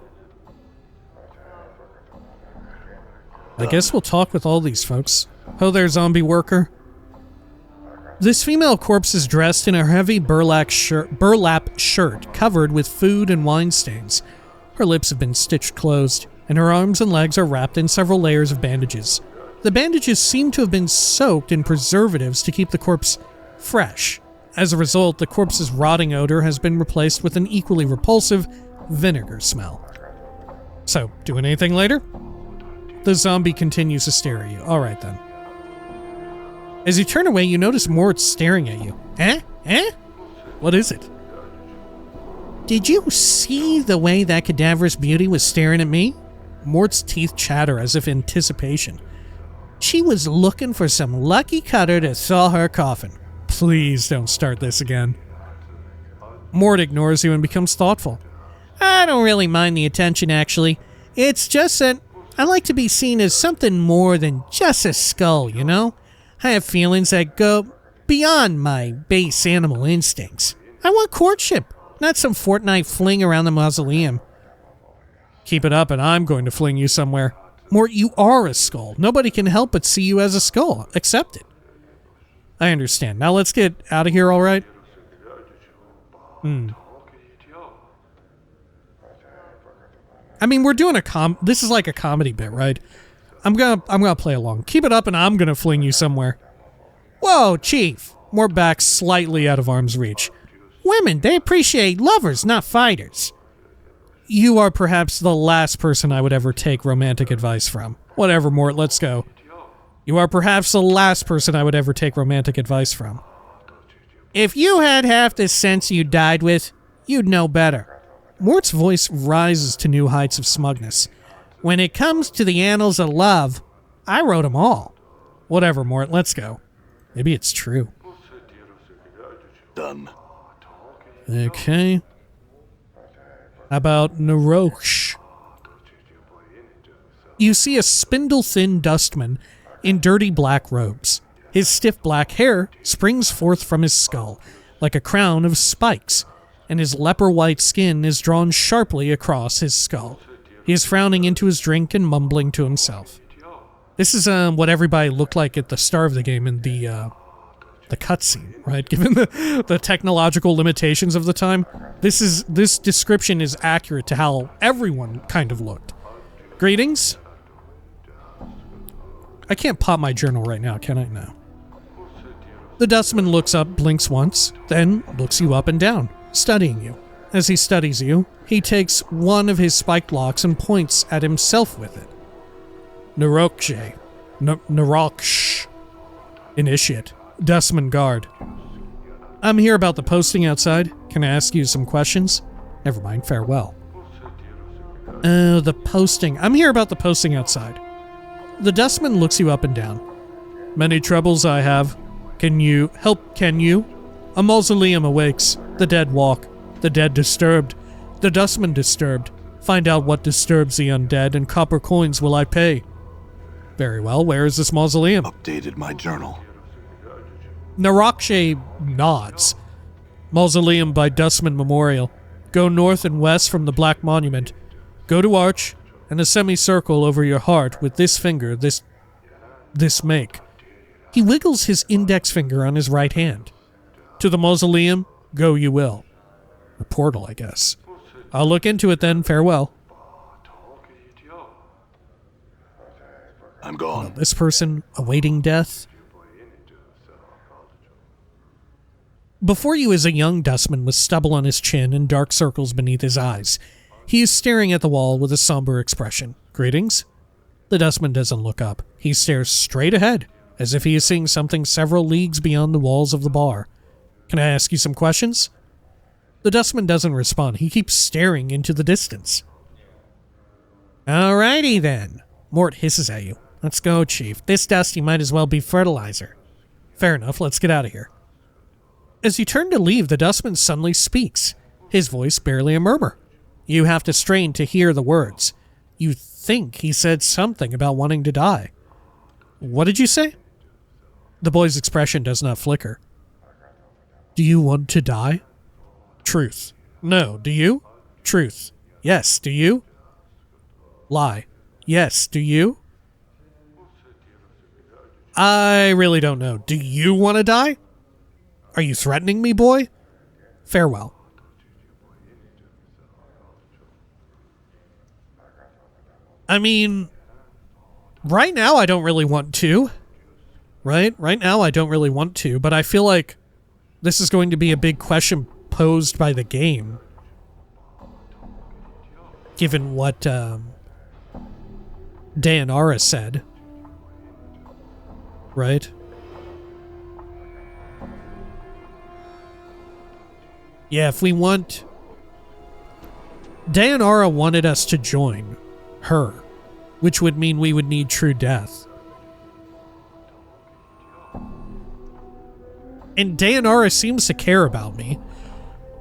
I guess we'll talk with all these folks. Ho there, zombie worker. This female corpse is dressed in a heavy burlap shirt covered with food and wine stains. Her lips have been stitched closed, and her arms and legs are wrapped in several layers of bandages. The bandages seem to have been soaked in preservatives to keep the corpse fresh. As a result, the corpse's rotting odor has been replaced with an equally repulsive vinegar smell. So, doing anything later? The zombie continues to stare at you. Alright then. As you turn away, you notice Morte staring at you. Eh? What is it? Did you see the way that cadaverous beauty was staring at me? Morte's teeth chatter as if in anticipation. She was looking for some lucky cutter to thaw her coffin. Please don't start this again. Morte ignores you and becomes thoughtful. I don't really mind the attention, actually. It's just that I like to be seen as something more than just a skull, you know? I have feelings that go beyond my base animal instincts. I want courtship, not some fortnight fling around the mausoleum. Keep it up and I'm going to fling you somewhere. Morte, you are a skull. Nobody can help but see you as a skull. Accept it. I understand. Now let's get out of here, alright? I mean, we're doing this is like a comedy bit, right? I'm gonna play along. Keep it up and I'm gonna fling you somewhere. Whoa, Chief. Morte backs slightly out of arm's reach. Women, they appreciate lovers, not fighters. You are perhaps the last person I would ever take romantic advice from. Whatever, Morte, let's go. You are perhaps the last person I would ever take romantic advice from. If you had half the sense you died with, you'd know better. Morte's voice rises to new heights of smugness. When it comes to the annals of love, I wrote them all. Whatever, Morte, let's go. Maybe it's true. Done. Okay. How about Narosh? You see a spindle-thin dustman in dirty black robes. His stiff black hair springs forth from his skull, like a crown of spikes, and his leper-white skin is drawn sharply across his skull. He is frowning into his drink and mumbling to himself. This is what everybody looked like at the start of the game in the cutscene, right? Given the technological limitations of the time, this description is accurate to how everyone kind of looked. Greetings? I can't pop my journal right now, can I? No. The dustman looks up, blinks once, then looks you up and down, studying you. As he studies you, he takes one of his spiked locks and points at himself with it. Narokje. Naroksh. Initiate. Dustman guard. I'm here about the posting outside. Can I ask you some questions? Never mind, farewell. The posting. I'm here about the posting outside. The dustman looks you up and down. Many troubles I have. Can you help, can you? A mausoleum awakes. The dead walk. The dead disturbed. The dustman disturbed. Find out what disturbs the undead, and copper coins will I pay. Very well, where is this mausoleum? Updated my journal. Narakshe nods. Mausoleum by Dustman Memorial. Go north and west from the Black Monument. Go to Arch, and a semicircle over your heart with this finger, this make. He wiggles his index finger on his right hand. To the mausoleum, go you will. A portal, I guess. I'll look into it then, farewell. I'm gone. This person awaiting death? Before you is a young dustman with stubble on his chin and dark circles beneath his eyes. He is staring at the wall with a somber expression. Greetings? The dustman doesn't look up. He stares straight ahead, as if he is seeing something several leagues beyond the walls of the bar. Can I ask you some questions? The dustman doesn't respond. He keeps staring into the distance. Alrighty then. Morte hisses at you. Let's go, Chief. This dusty might as well be fertilizer. Fair enough. Let's get out of here. As you turn to leave, the dustman suddenly speaks. His voice barely a murmur. You have to strain to hear the words. You think he said something about wanting to die. What did you say? The boy's expression does not flicker. Do you want to die? Truth. No. Do you? Truth. Yes. Do you? Lie. Yes. Do you? I really don't know. Do you want to die? Are you threatening me, boy? Farewell. I mean, right now I don't really want to. Right now I don't really want to, but I feel like this is going to be a big question posed by the game. Given what Dayanara said. Right? Yeah, if we want... Dayanara wanted us to join her, which would mean we would need true death. And Dayanara seems to care about me,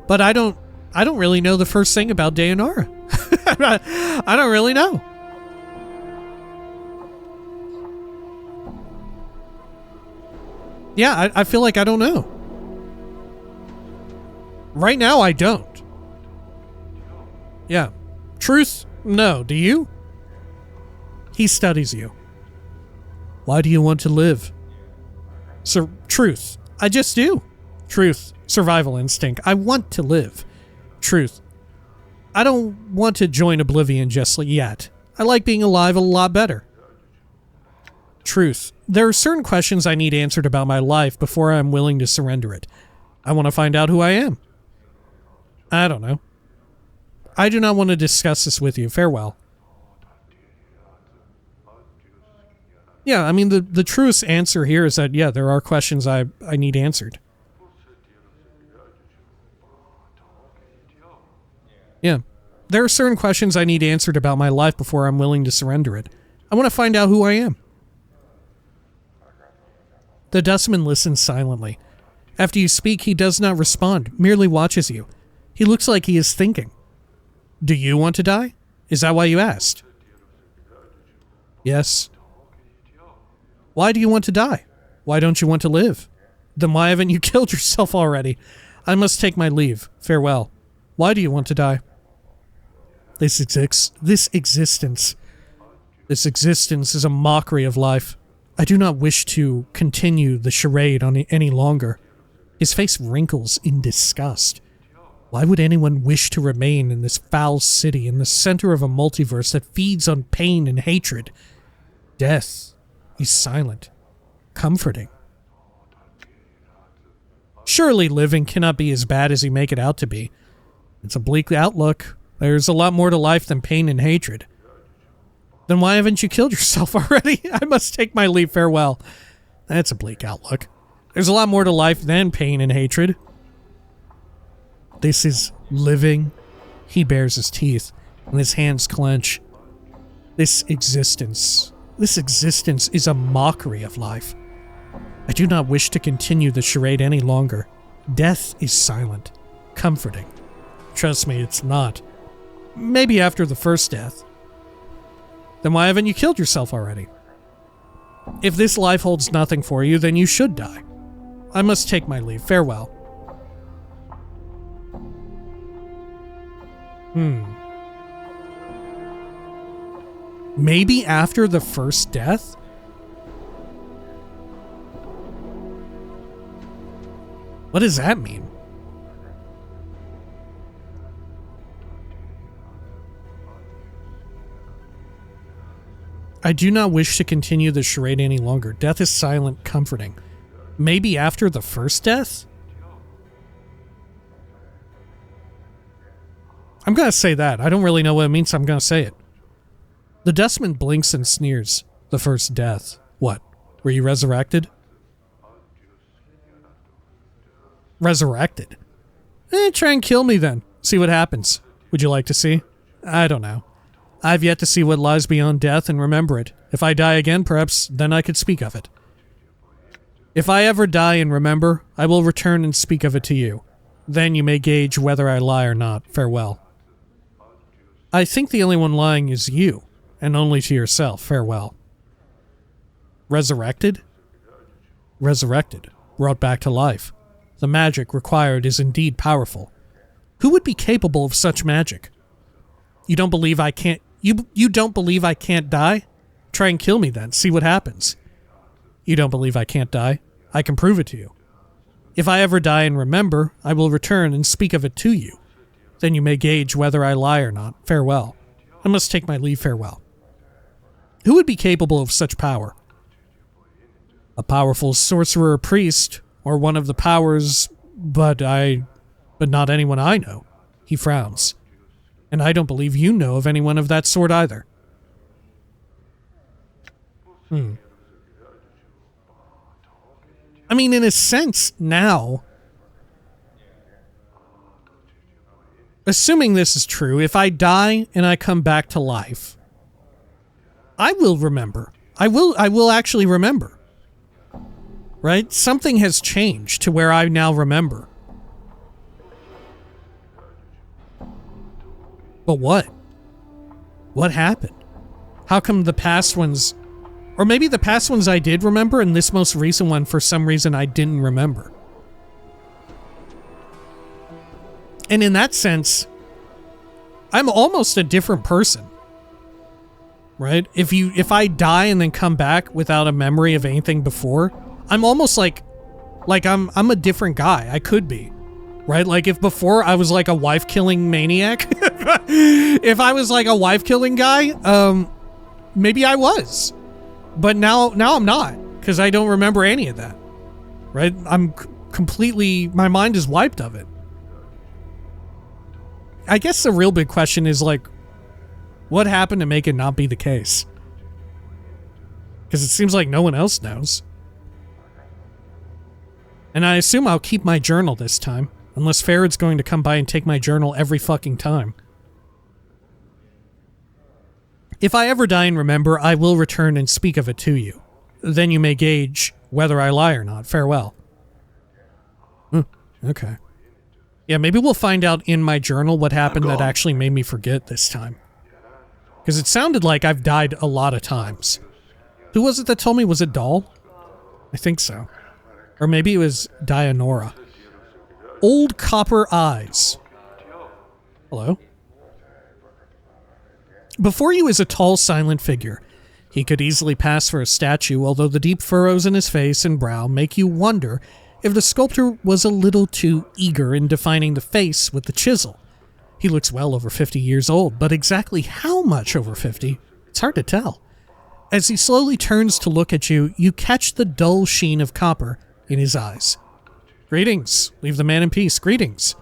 but I don't really know the first thing about Dayanara. I don't really know. Yeah, I feel like I don't know. Right now, I don't. Yeah. Truth? No. Do you? He studies you. Why do you want to live? Truth. I just do. Truth. Survival instinct. I want to live. Truth. I don't want to join Oblivion just yet. I like being alive a lot better. Truth. There are certain questions I need answered about my life before I'm willing to surrender it. I want to find out who I am. I don't know. I do not want to discuss this with you. Farewell. Yeah, I mean, the truest answer here is that, yeah, there are questions I need answered. Yeah. There are certain questions I need answered about my life before I'm willing to surrender it. I want to find out who I am. The dustman listens silently. After you speak, he does not respond, merely watches you. He looks like he is thinking. Do you want to die? Is that why you asked? Yes. Why do you want to die? Why don't you want to live? Then why haven't you killed yourself already? I must take my leave. Farewell. Why do you want to die? This existence is a mockery of life. I do not wish to continue the charade any longer. His face wrinkles in disgust. Why would anyone wish to remain in this foul city in the center of a multiverse that feeds on pain and hatred? Death is silent, comforting. Surely living cannot be as bad as you make it out to be. It's a bleak outlook. There's a lot more to life than pain and hatred. Then why haven't you killed yourself already? I must take my leave. Farewell. That's a bleak outlook. There's a lot more to life than pain and hatred. This is living. He bares his teeth, and his hands clench. This existence is a mockery of life. I do not wish to continue the charade any longer. Death is silent, comforting. Trust me, it's not. maybe after the first death. Then why haven't you killed yourself already? If this life holds nothing for you, then you should die. I must take my leave. Farewell. Maybe after the first death? What does that mean? I do not wish to continue the charade any longer. Death is silent, comforting. Maybe after the first death? I'm gonna say that. I don't really know what it means, so I'm gonna say it. The dustman blinks and sneers. The first death. What? Were you resurrected? Resurrected? Try and kill me then. See what happens. Would you like to see? I don't know. I've yet to see what lies beyond death and remember it. If I die again, perhaps then I could speak of it. If I ever die and remember, I will return and speak of it to you. Then you may gauge whether I lie or not. Farewell. I think the only one lying is you, and only to yourself. Farewell. Resurrected? Resurrected. Brought back to life. The magic required is indeed powerful. Who would be capable of such magic? You don't believe I can't... You don't believe I can't die? Try and kill me then. See what happens. You don't believe I can't die? I can prove it to you. If I ever die and remember, I will return and speak of it to you. Then you may gauge whether I lie or not. Farewell. I must take my leave. Farewell. Who would be capable of such power? A powerful sorcerer or priest, or one of the powers, but not anyone I know. He frowns. And I don't believe you know of anyone of that sort either. I mean, in a sense, now, assuming this is true, if I die and I come back to life, I will remember. I will actually remember. Right? Something has changed to where I now remember. But what? What happened? How come the past ones... Or maybe the past ones I did remember, and this most recent one, for some reason, I didn't remember. And in that sense, I'm almost a different person. Right? If I die and then come back without a memory of anything before, I'm almost like I'm a different guy. I could be. Right? Like if before I was like a wife-killing maniac, if I was like a wife-killing guy, maybe I was. But now I'm not, because I don't remember any of that. Right? I'm completely, my mind is wiped of it. I guess the real big question is like, what happened to make it not be the case? Because it seems like no one else knows. And I assume I'll keep my journal this time. Unless Farad's going to come by and take my journal every fucking time. If I ever die and remember, I will return and speak of it to you. Then you may gauge whether I lie or not. Farewell. Okay. Yeah, maybe we'll find out in my journal what happened that actually made me forget this time. Because it sounded like I've died a lot of times. Who was it that told me? Was it Doll? I think so. Or maybe it was Dianora. Old Copper Eyes. Hello? Before you is a tall, silent figure. He could easily pass for a statue, although the deep furrows in his face and brow make you wonder if the sculptor was a little too eager in defining the face with the chisel. He looks well over 50 years old, but exactly how much over 50, it's hard to tell. As he slowly turns to look at you, you catch the dull sheen of copper in his eyes. Greetings. Leave the man in peace. Greetings.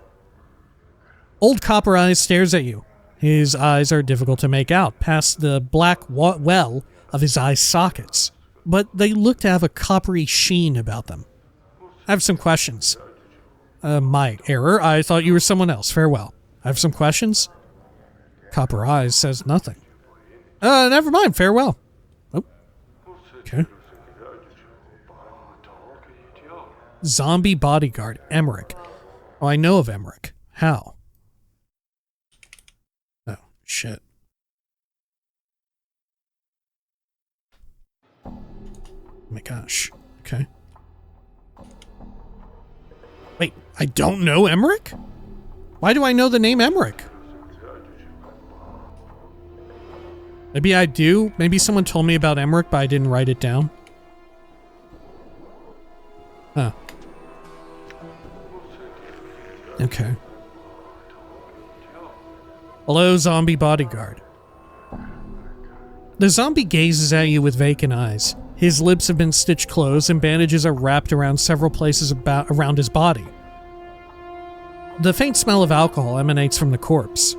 Old Copper Eyes stares at you. His eyes are difficult to make out past the black well of his eye sockets, but they look to have a coppery sheen about them. I have some questions. My error. I thought you were someone else. Farewell. I have some questions. Copper Eyes says nothing. Never mind. Farewell. Oh. Okay. Zombie bodyguard, Emmerich. Oh, I know of Emmerich. How? Oh. Shit. Oh my gosh. Okay. Wait, I don't know Emmerich? Why do I know the name Emmerich? Maybe I do. Maybe someone told me about Emmerich, but I didn't write it down. Huh. Okay. Hello, zombie bodyguard. The zombie gazes at you with vacant eyes. His lips have been stitched closed and bandages are wrapped around several places around his body. The faint smell of alcohol emanates from the corpse.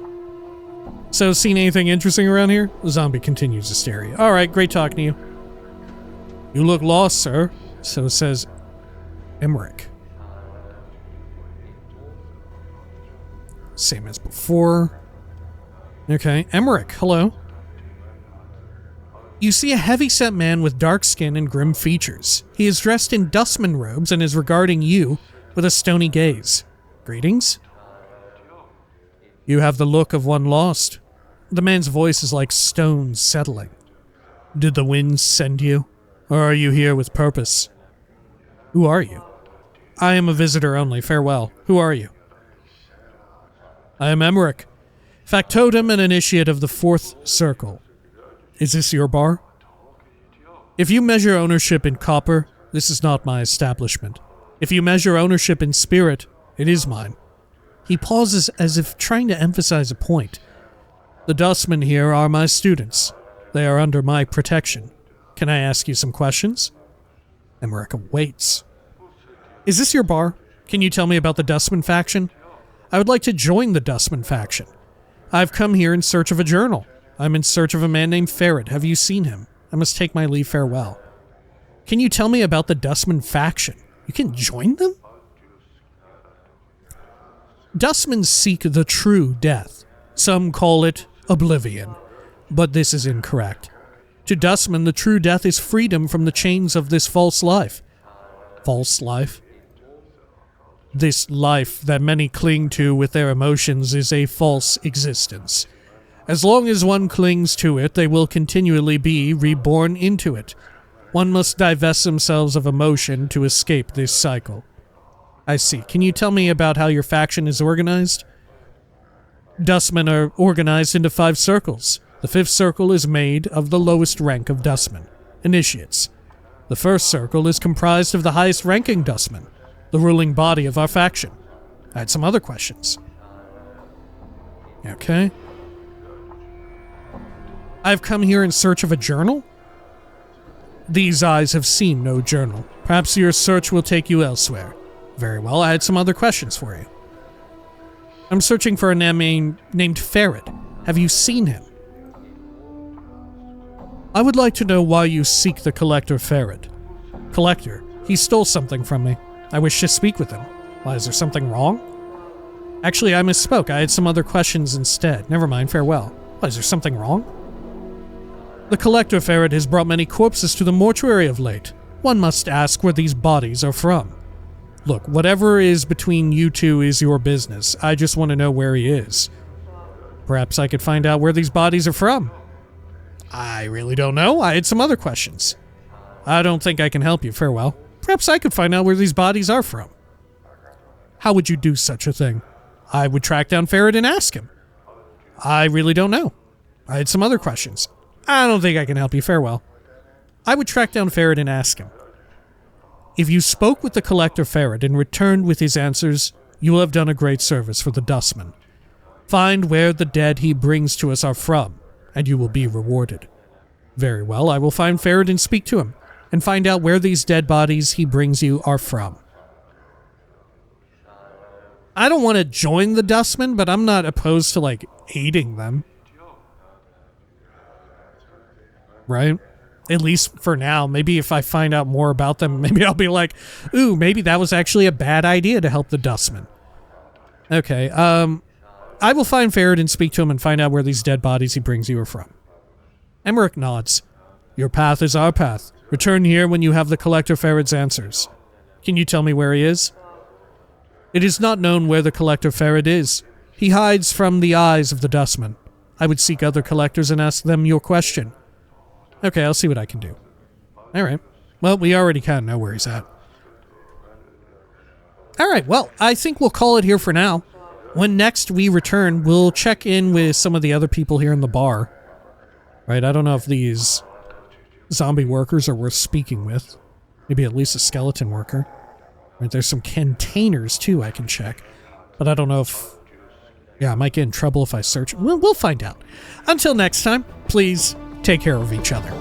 So, seen anything interesting around here? The zombie continues to stare at you. Alright, great talking to you. You look lost, sir. So says Emmerich. Same as before. Okay, Emmerich, hello. You see a heavy-set man with dark skin and grim features. He is dressed in dustman robes and is regarding you with a stony gaze. Greetings? You have the look of one lost. The man's voice is like stones settling. Did the winds send you? Or are you here with purpose? Who are you? I am a visitor only. Farewell. Who are you? I am Emmerich, factotum and initiate of the Fourth Circle. Is this your bar? If you measure ownership in copper, this is not my establishment. If you measure ownership in spirit, it is mine. He pauses as if trying to emphasize a point. The dustmen here are my students. They are under my protection. Can I ask you some questions? Emmerich waits. Is this your bar? Can you tell me about the dustman faction? I would like to join the dustman faction. I've come here in search of a journal. I'm in search of a man named Ferret. Have you seen him? I must take my leave. Farewell. Can you tell me about the dustman faction? You can join them? Dustmen seek the true death. Some call it oblivion, but this is incorrect. To dustmen, the true death is freedom from the chains of this false life. False life? This life that many cling to with their emotions is a false existence. As long as one clings to it, they will continually be reborn into it. One must divest themselves of emotion to escape this cycle. I see. Can you tell me about how your faction is organized? Dustmen are organized into 5 circles. The 5th circle is made of the lowest rank of dustmen, initiates. The 1st circle is comprised of the highest ranking dustmen, the ruling body of our faction. I had some other questions. Okay. I've come here in search of a journal? These eyes have seen no journal. Perhaps your search will take you elsewhere. Very well, I had some other questions for you. I'm searching for a man named Ferret. Have you seen him? I would like to know why you seek the Collector Ferret. Collector, he stole something from me. I wish to speak with him. Why, is there something wrong? Actually, I misspoke. I had some other questions instead. Never mind, farewell. Why, is there something wrong? The Collector Ferret has brought many corpses to the mortuary of late. One must ask where these bodies are from. Look, whatever is between you two is your business. I just want to know where he is. Perhaps I could find out where these bodies are from. I really don't know. I had some other questions. I don't think I can help you. Farewell. Perhaps I could find out where these bodies are from. How would you do such a thing? I would track down Ferret and ask him. I really don't know. I had some other questions. I don't think I can help you. Farewell. I would track down Ferret and ask him. If you spoke with the Collector Ferret and returned with his answers, you will have done a great service for the dustman. Find where the dead he brings to us are from, and you will be rewarded. Very well, I will find Ferret and speak to him, and find out where these dead bodies he brings you are from. I don't want to join the dustman, but I'm not opposed to, aiding them. Right? At least for now. Maybe if I find out more about them, maybe I'll be like, ooh, maybe that was actually a bad idea to help the dustman. Okay, I will find Ferret and speak to him and find out where these dead bodies he brings you are from. Emmerich nods. Your path is our path. Return here when you have the Collector Ferret's answers. Can you tell me where he is? It is not known where the Collector Ferret is. He hides from the eyes of the dustman. I would seek other collectors and ask them your question. Okay, I'll see what I can do. Alright. Well, we already kind of know where he's at. Alright, well, I think we'll call it here for now. When next we return, we'll check in with some of the other people here in the bar. Right, I don't know if these zombie workers are worth speaking with. Maybe at least a skeleton worker. Right, there's some containers, too, I can check. But I don't know if... Yeah, I might get in trouble if I search. We'll find out. Until next time, please take care of each other.